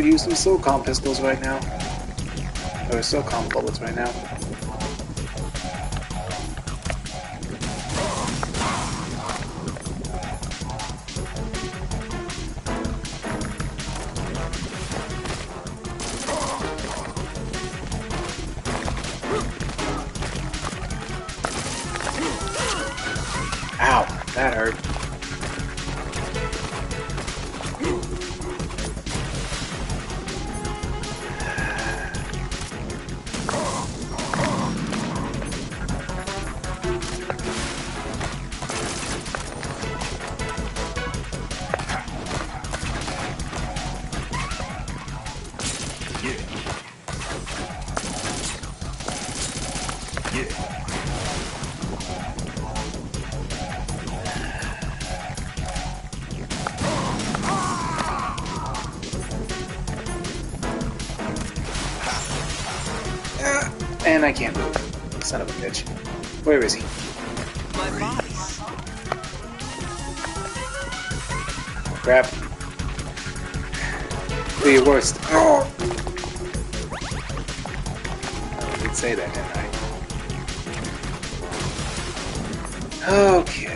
could use some SOCOM pistols right now. Or SOCOM bullets right now. Ow, that hurt. And I can't move. Son of a bitch. Where is he? My body. Crap. Do your worst. Oh! I did say that, didn't I? Okay.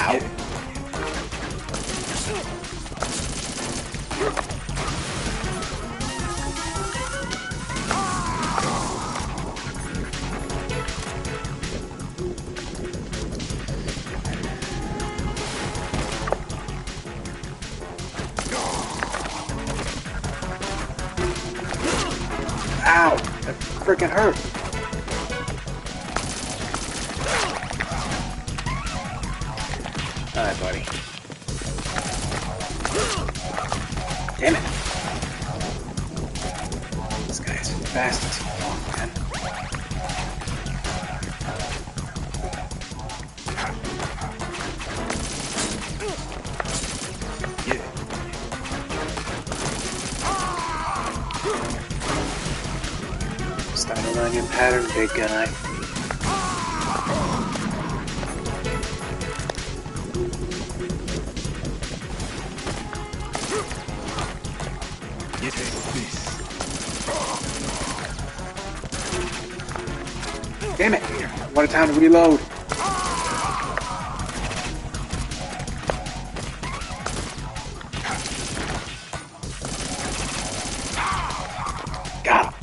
Ow. Ow! That freaking hurt. Alright, buddy. Damn it. This guy is fast as fuck, man. Starting to learn your pattern, big guy. Damn it! What a time to reload! Got him!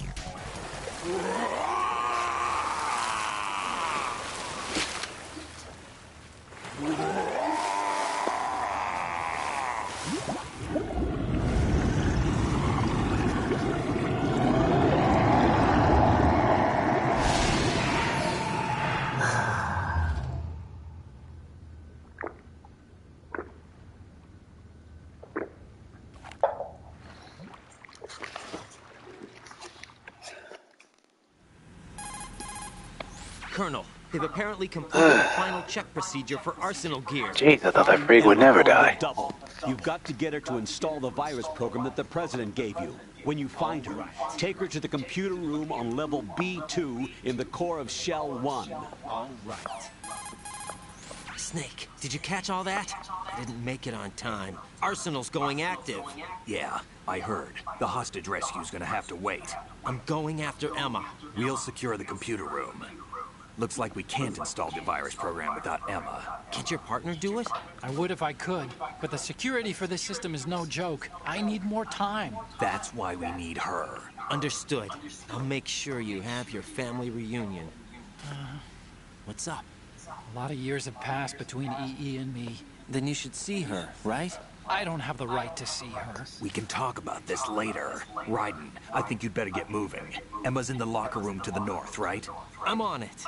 Colonel, they've apparently completed the final check procedure for arsenal gear. Jeez, I thought that freak would never die. Double. You've got to get her to install the virus program that the President gave you. When you find her, take her to the computer room on level B2 in the core of Shell 1. All right. Snake, did you catch all that? I didn't make it on time. Arsenal's going active. Yeah, I heard. The hostage rescue's gonna have to wait. I'm going after Emma. We'll secure the computer room. Looks like we can't install the virus program without Emma. Can't your partner do it? I would if I could, but the security for this system is no joke. I need more time. That's why we need her. Understood. I'll make sure you have your family reunion. What's up? A lot of years have passed between EE and me. Then you should see her, right? I don't have the right to see her. We can talk about this later. Raiden, I think you'd better get moving. Emma's in the locker room to the north, right? I'm on it.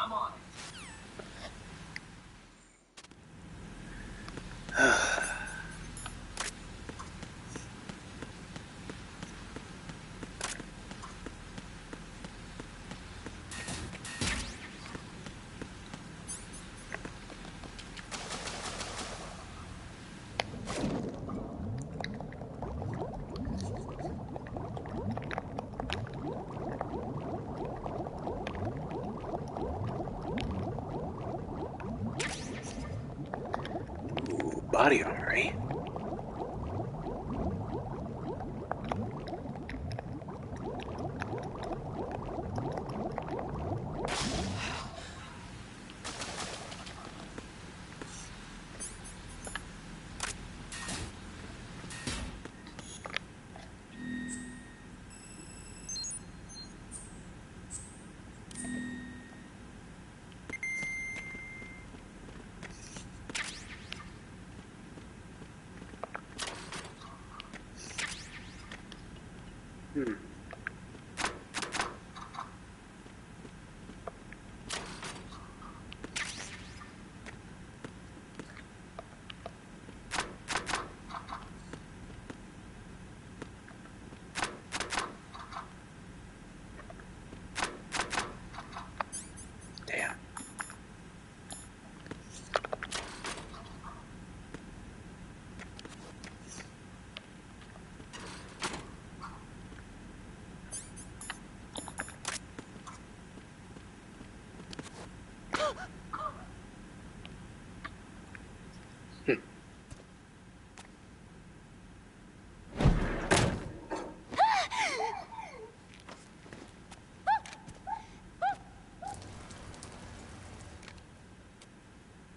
body armor, eh?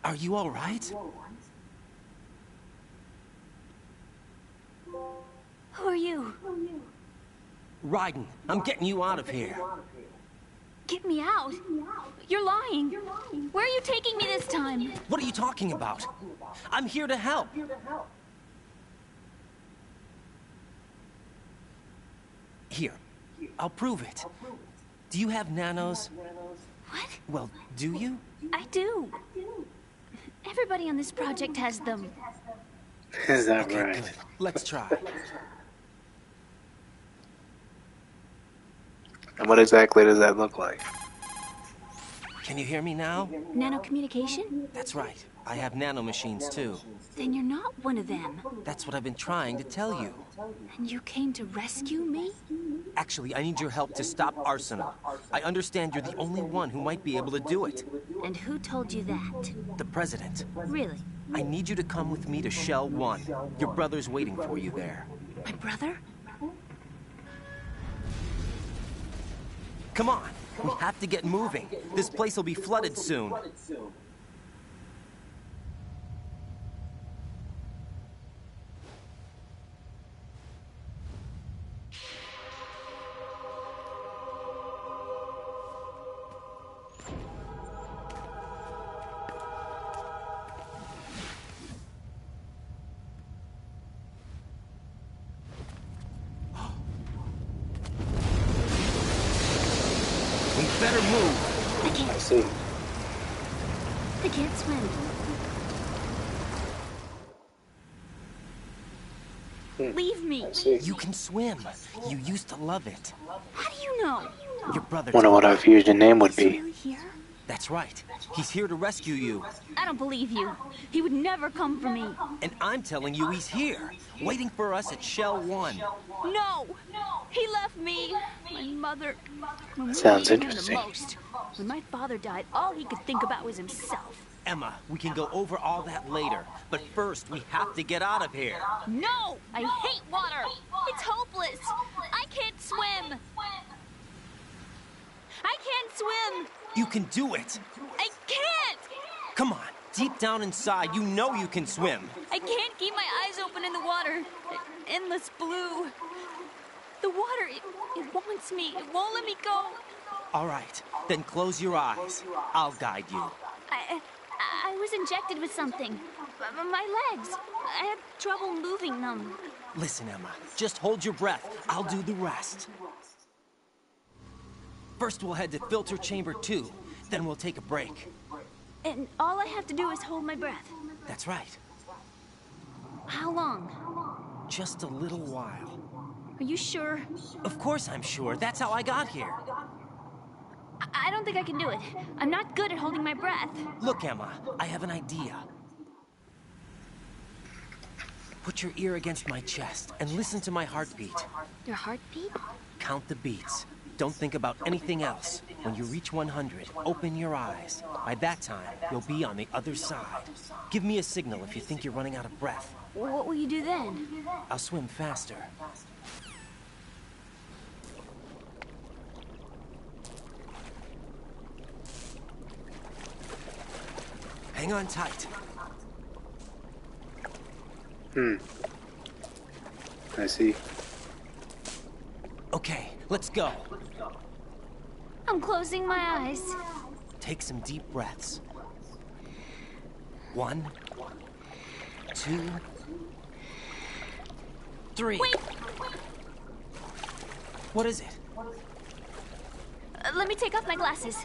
Are you all right? Who are you? Raiden, I'm getting you out of here. Get me out? You're lying. Where are you taking me this time? What are you talking about? I'm here to help. Here, I'll prove it. Do you have nanos? What? Well, do you? I do. Everybody on this project has them. Is that okay, right? Good. Let's try. And what exactly does that look like? Can you hear me now? Nanocommunication? That's right. I have nanomachines too. Then you're not one of them. That's what I've been trying to tell you. And you came to rescue me? Actually, I need your help to stop Arsenal. I understand you're the only one who might be able to do it. And who told you that? The President. Really? I need you to come with me to Shell 1. Your brother's waiting for you there. My brother? Come on. We have to get moving. This place will be flooded soon. Better move. I can't. I see. I can't swim. Leave me. I see. You can swim. You used to love it. How do you know? Your brother. Wonder what our fusion name would Is he be. really here? That's right. He's here to rescue you. I don't believe you. He would never come for me. And I'm telling you he's here, waiting for us at Shell 1. No! He left me. My mother. When we Sounds needed him interesting. the most. When my father died, all he could think about was himself. Emma, we can go over all that later. But first, we have to get out of here. No! I hate water! It's hopeless! I can't swim! I can't swim! You can do it. I can't! Come on. Deep down inside, you know you can swim. I can't keep my eyes open in the water. Endless blue. The water, it wants me. It won't let me go. All right. Then close your eyes. I'll guide you. I was injected with something. My legs. I have trouble moving them. Listen, Emma. Just hold your breath. I'll do the rest. First, we'll head to filter chamber 2. Then we'll take a break. And all I have to do is hold my breath. That's right. How long? Just a little while. Are you sure? Of course I'm sure. That's how I got here. I don't think I can do it. I'm not good at holding my breath. Look, Emma, I have an idea. Put your ear against my chest and listen to my heartbeat. Your heartbeat? Count the beats. Don't think about anything else. When you reach 100, open your eyes. By that time, you'll be on the other side. Give me a signal if you think you're running out of breath. What will you do then? I'll swim faster. Hang on tight. I see. Okay, let's go. I'm closing my eyes. Take some deep breaths. 1, 2, 3. Wait! What is it? Let me take off my glasses.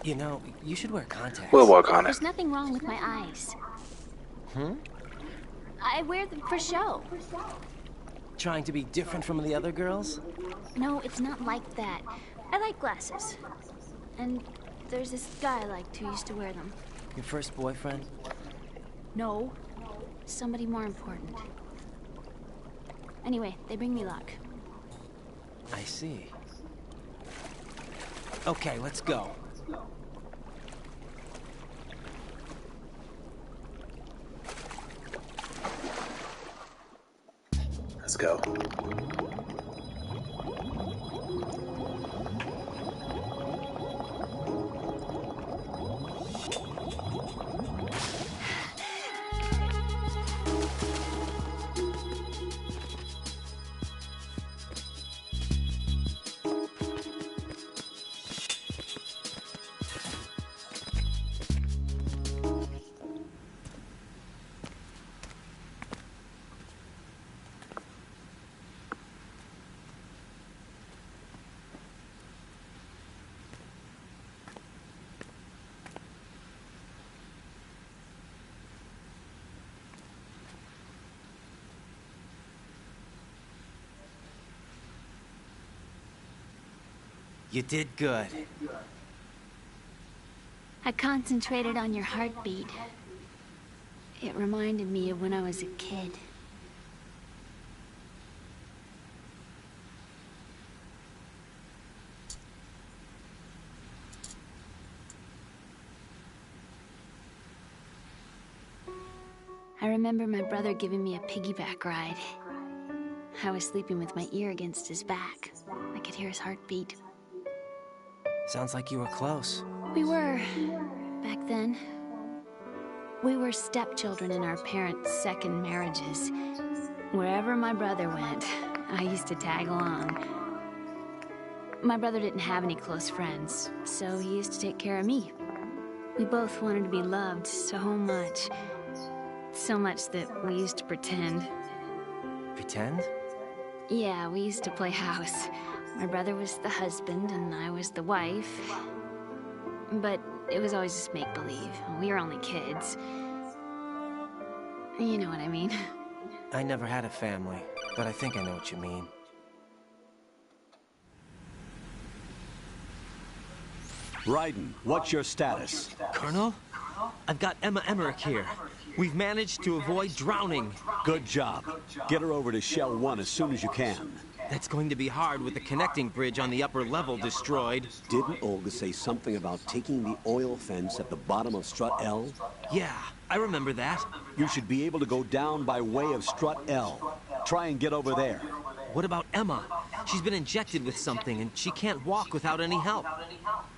You know, you should wear contacts. We'll work on it. There's nothing wrong with my eyes. I wear them for show. Trying to be different from the other girls? No, it's not like that. I like glasses. And there's this guy I liked who used to wear them. Your first boyfriend? No. Somebody more important. Anyway, they bring me luck. I see. Okay, let's go. Let's go. You did good. I concentrated on your heartbeat. It reminded me of when I was a kid. I remember my brother giving me a piggyback ride. I was sleeping with my ear against his back. I could hear his heartbeat. Sounds like you were close. We were, back then. We were stepchildren in our parents' second marriages. Wherever my brother went, I used to tag along. My brother didn't have any close friends, so he used to take care of me. We both wanted to be loved so much. So much that we used to pretend. Pretend? Yeah, we used to play house. My brother was the husband and I was the wife. But it was always just make-believe. We were only kids. You know what I mean. I never had a family, but I think I know what you mean. Raiden, what's your status? Colonel? I've got Emma Emmerich here. We've managed to avoid drowning. Good job. Get her over to Shell 1 as soon as you can. That's going to be hard with the connecting bridge on the upper level destroyed. Didn't Olga say something about taking the oil fence at the bottom of Strut L? Yeah, I remember that. You should be able to go down by way of Strut L. Try and get over there. What about Emma? She's been injected with something and she can't walk without any help.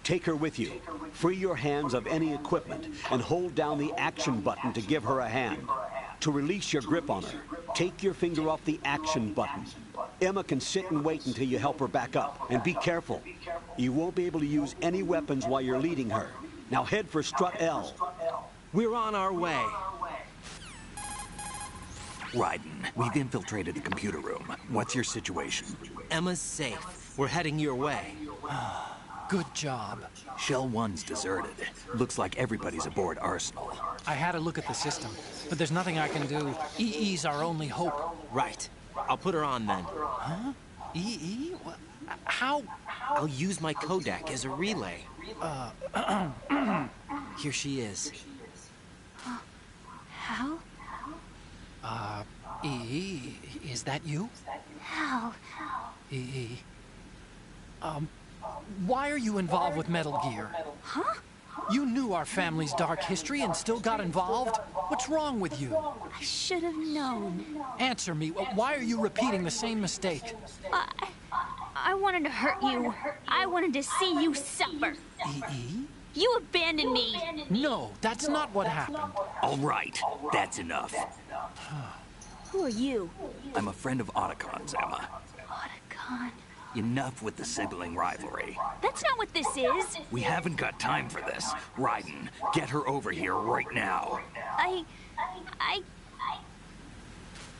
Take her with you. Free your hands of any equipment and hold down the action button to give her a hand. To release your grip on her, take your finger off the action button. Emma can sit and wait until you help her back up. And be careful. You won't be able to use any weapons while you're leading her. Now head for Strut L. We're on our way. Raiden, we've infiltrated the computer room. What's your situation? Emma's safe. We're heading your way. Good job. Shell 1's deserted. Looks like everybody's aboard Arsenal. I had a look at the system, but there's nothing I can do. EE's our only hope. Right. I'll put her on then. Huh? EE? What? How? I'll use my Kodak as a relay. Here she is. How? EE, is that you? How? EE. Why are you involved with Metal Gear? Huh? You knew our family's dark history and still got involved? What's wrong with you? I should have known. Answer me. Why are you repeating the same mistake? I wanted to hurt you. I wanted to see you suffer. E.E.? You abandoned me. No, that's not what happened. All right, that's enough. Who are you? I'm a friend of Otacon's, Emma. Otacon? Enough with the sibling rivalry. That's not what this is. We haven't got time for this. Raiden, get her over here right now. I...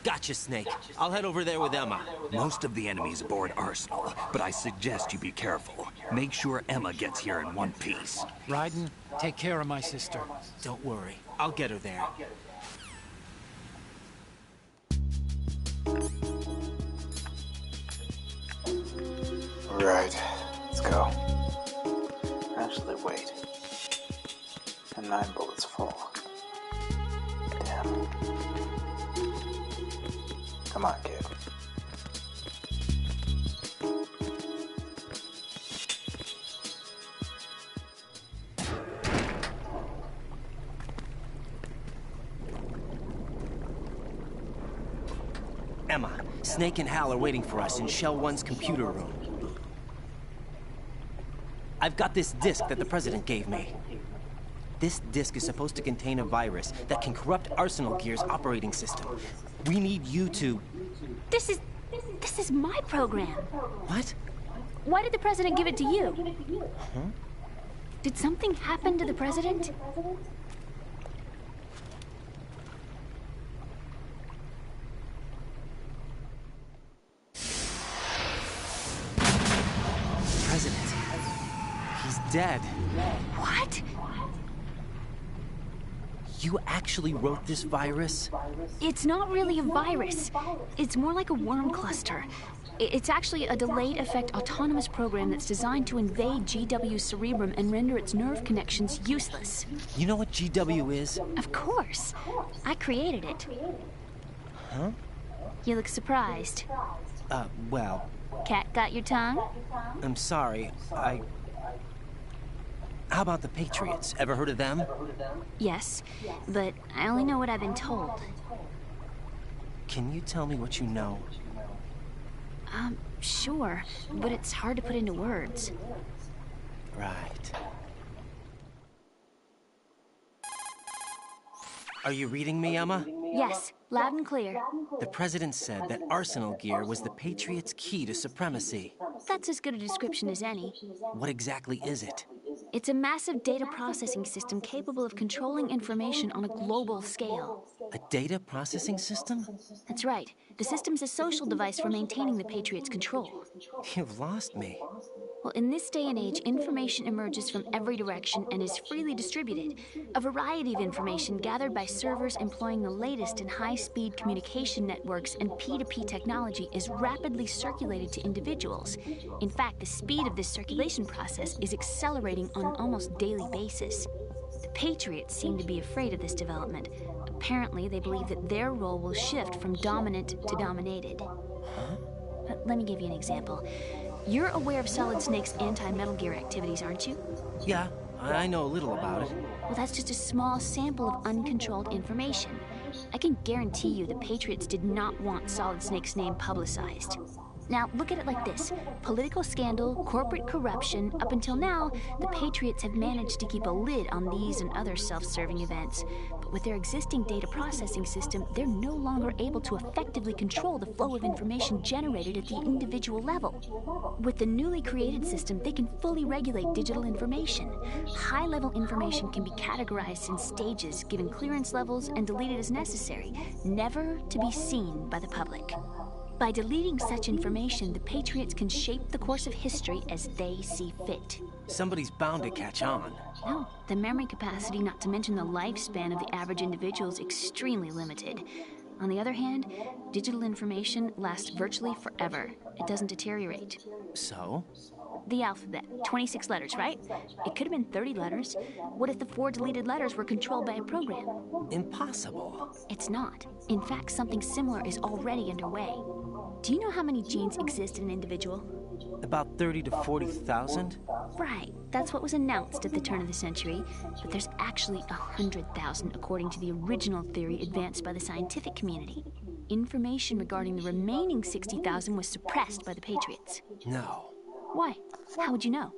Gotcha, Snake. I'll head over there with Emma. Most of the enemy's aboard Arsenal, but I suggest you be careful. Make sure Emma gets here in one piece. Raiden, take care of my sister. Don't worry. I'll get her there. Right. Let's go. Actually, wait. And 9 bullets full. Damn. Come on, kid. Emma, Snake and Hal are waiting for us in Shell 1's computer room. I've got this disk that the President gave me. This disk is supposed to contain a virus that can corrupt Arsenal Gear's operating system. We need you to... This is my program. What? Why did the President give it to you? Huh? Did something happen to the President? President. He's dead. What? You actually wrote this virus? It's not really a virus. It's more like a worm cluster. It's actually a delayed effect autonomous program that's designed to invade GW's cerebrum and render its nerve connections useless. You know what GW is? Of course. I created it. Huh? You look surprised. Well... Cat got your tongue? I'm sorry. How about the Patriots? Ever heard of them? Yes, but I only know what I've been told. Can you tell me what you know? Sure, but it's hard to put into words. Right. Are you reading me, Emma? Yes, loud and clear. The President said that Arsenal Gear was the Patriots' key to supremacy. That's as good a description as any. What exactly is it? It's a massive data processing system capable of controlling information on a global scale. A data processing system? That's right. The system's a social device for maintaining the Patriots' control. You've lost me. Well, in this day and age, information emerges from every direction and is freely distributed. A variety of information gathered by servers employing the latest in high-speed communication networks and P2P technology is rapidly circulated to individuals. In fact, the speed of this circulation process is accelerating on an almost daily basis. The Patriots seem to be afraid of this development. Apparently, they believe that their role will shift from dominant to dominated. Huh? Let me give you an example. You're aware of Solid Snake's anti-Metal Gear activities, aren't you? Yeah, I know a little about it. Well, that's just a small sample of uncontrolled information. I can guarantee you the Patriots did not want Solid Snake's name publicized. Now, look at it like this. Political scandal, corporate corruption. Up until now, the Patriots have managed to keep a lid on these and other self-serving events. But with their existing data processing system, they're no longer able to effectively control the flow of information generated at the individual level. With the newly created system, they can fully regulate digital information. High-level information can be categorized in stages, given clearance levels, and deleted as necessary, never to be seen by the public. By deleting such information, the Patriots can shape the course of history as they see fit. Somebody's bound to catch on. No, the memory capacity, not to mention the lifespan of the average individual, is extremely limited. On the other hand, digital information lasts virtually forever. It doesn't deteriorate. So? The alphabet. 26 letters, right? It could have been 30 letters. What if the 4 deleted letters were controlled by a program? Impossible. It's not. In fact, something similar is already underway. Do you know how many genes exist in an individual? About 30 to 40,000? Right. That's what was announced at the turn of the century. But there's actually 100,000 according to the original theory advanced by the scientific community. Information regarding the remaining 60,000 was suppressed by the Patriots. No. Why? How would you know?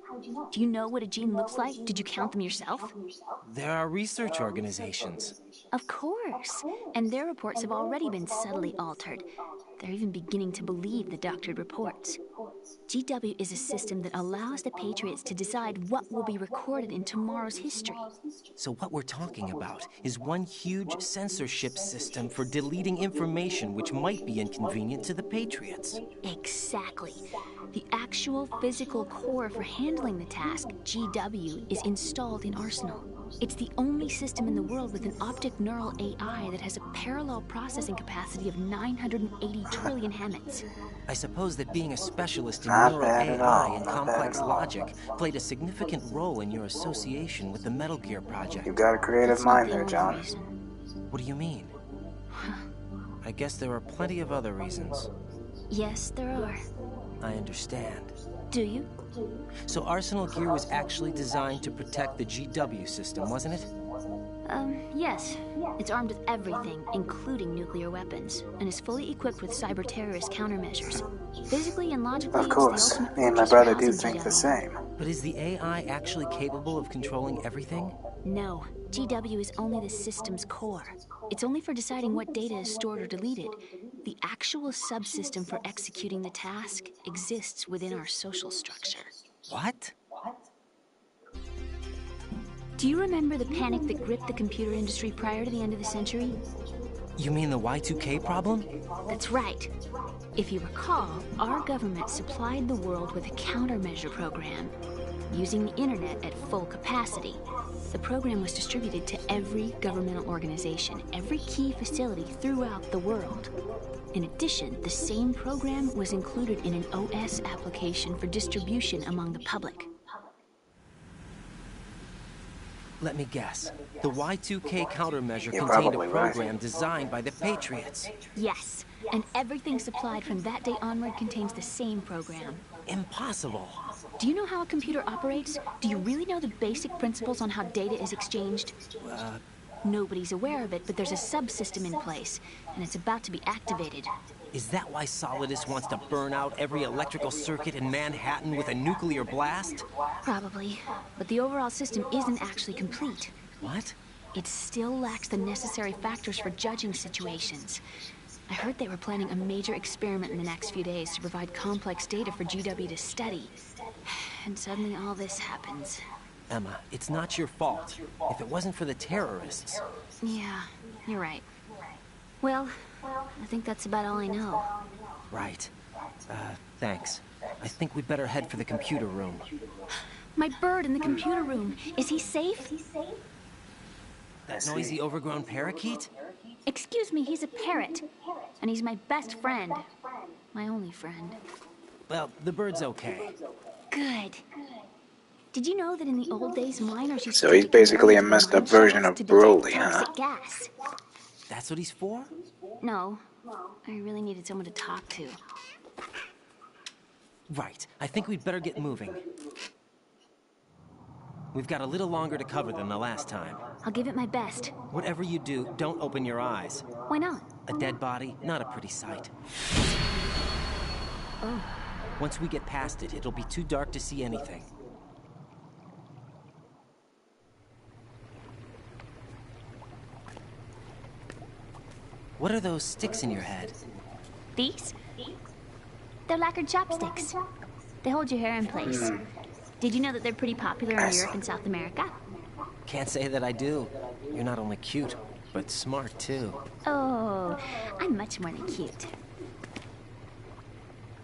Do you know what a gene looks like? Did you count them yourself? There are research organizations. Of course. And their reports have already been subtly altered. They're even beginning to believe the doctored reports. GW is a system that allows the Patriots to decide what will be recorded in tomorrow's history. So what we're talking about is one huge censorship system for deleting information which might be inconvenient to the Patriots. Exactly. The actual physical core for handling the task, GW, is installed in Arsenal. It's the only system in the world with an optic neural AI that has a parallel processing capacity of 980 trillion Hammets. I suppose that being a specialist in neural AI and complex logic played a significant role in your association with the Metal Gear project. You've got a creative mind there, John. What do you mean? I guess there are plenty of other reasons. Yes, there are. I understand. Do you? So Arsenal Gear was actually designed to protect the GW system, wasn't it? Yes. It's armed with everything, including nuclear weapons, and is fully equipped with cyber-terrorist countermeasures. Physically and logically, Of course, me and my brother do think the same. But is the AI actually capable of controlling everything? No. GW is only the system's core. It's only for deciding what data is stored or deleted. The actual subsystem for executing the task exists within our social structure. What? Do you remember the panic that gripped the computer industry prior to the end of the century? You mean the Y2K problem? That's right. If you recall, our government supplied the world with a countermeasure program, using the internet at full capacity. The program was distributed to every governmental organization, every key facility throughout the world. In addition, the same program was included in an OS application for distribution among the public. Let me guess. The Y2K countermeasure contained a program designed by the Patriots. Yes, and everything supplied from that day onward contains the same program. Impossible. Do you know how a computer operates? Do you really know the basic principles on how data is exchanged? Nobody's aware of it, but there's a subsystem in place, and it's about to be activated. Is that why Solidus wants to burn out every electrical circuit in Manhattan with a nuclear blast? Probably, but the overall system isn't actually complete. What? It still lacks the necessary factors for judging situations. I heard they were planning a major experiment in the next few days to provide complex data for GW to study. And suddenly all this happens. Emma, it's not your fault. If it wasn't for the terrorists... Yeah, you're right. Well, I think that's about all I know. Right. Thanks. I think we'd better head for the computer room. My bird in the computer room. Is he safe? That noisy, overgrown parakeet? Excuse me, he's a parrot. And he's my best friend. My only friend. Well, the bird's okay. Good. Did you know that in the old days, miners used So he's basically a messed up version of Broly, huh? Gas? That's what he's for? No. I really needed someone to talk to. Right. I think we'd better get moving. We've got a little longer to cover than the last time. I'll give it my best. Whatever you do, don't open your eyes. Why not? A dead body, not a pretty sight. Oh. Once we get past it, it'll be too dark to see anything. What are those sticks in your head? These? They're lacquered chopsticks. They hold your hair in place. Did you know that they're pretty popular in Europe and South America? Can't say that I do. You're not only cute, but smart too. Oh, I'm much more than cute.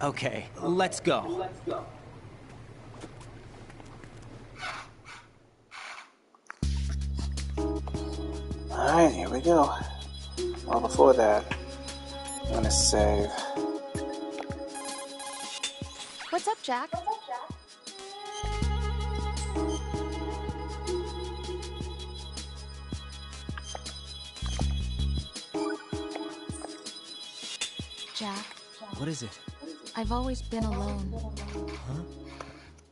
Okay, let's go. Alright, here we go. Well, before that, I'm gonna save. What's up, Jack? Jack. What is it? I've always been alone. Huh?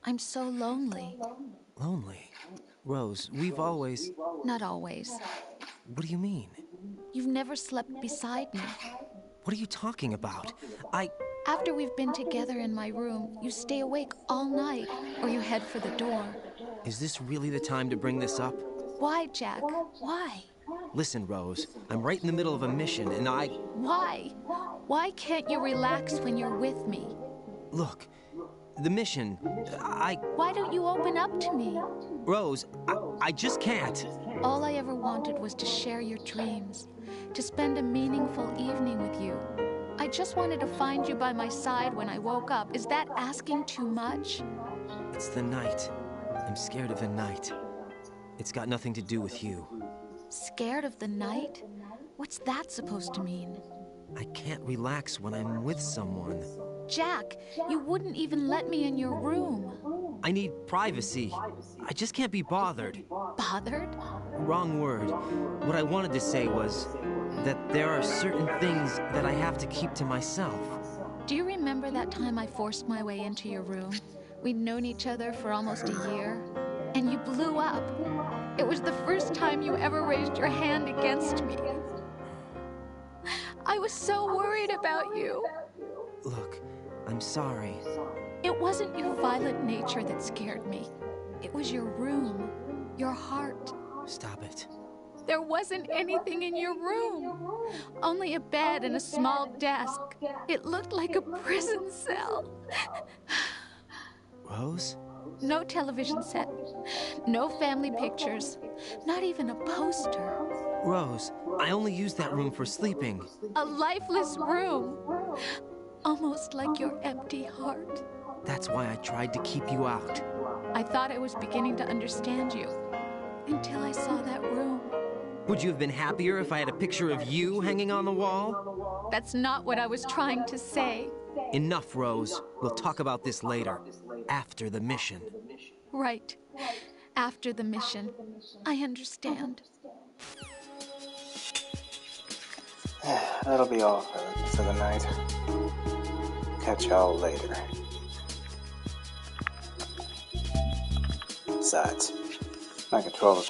I'm so lonely. Lonely? Rose, we've always... Not always. What do you mean? You've never slept beside me. What are you talking about? After we've been together in my room, you stay awake all night, or you head for the door. Is this really the time to bring this up? Why, Jack? Why? Listen, Rose, I'm right in the middle of a mission, and Why? Why can't you relax when you're with me? Look, the mission, Why don't you open up to me? Rose, I just can't. All I ever wanted was to share your dreams, to spend a meaningful evening with you. I just wanted to find you by my side when I woke up. Is that asking too much? It's the night. I'm scared of the night. It's got nothing to do with you. Scared of the night? What's that supposed to mean? I can't relax when I'm with someone. Jack, you wouldn't even let me in your room. I need privacy. I just can't be bothered. Bothered? Wrong word. What I wanted to say was that there are certain things that I have to keep to myself. Do you remember that time I forced my way into your room? We'd known each other for almost a year, and you blew up. It was the first time you ever raised your hand against me. I was so worried about you. Look, I'm sorry. It wasn't your violent nature that scared me. It was your room, your heart. Stop it. There wasn't anything in your room. Only a bed and a small desk. It looked like a prison cell. Rose? No television set. No family pictures. Not even a poster. Rose, I only use that room for sleeping. A lifeless room. Almost like your empty heart. That's why I tried to keep you out. I thought I was beginning to understand you. Until I saw that room. Would you have been happier if I had a picture of you hanging on the wall? That's not what I was trying to say. Enough, Rose. We'll talk about this later. After the mission. Right. After the mission. I understand. That'll be all for the night. Catch y'all later. Besides, my controllers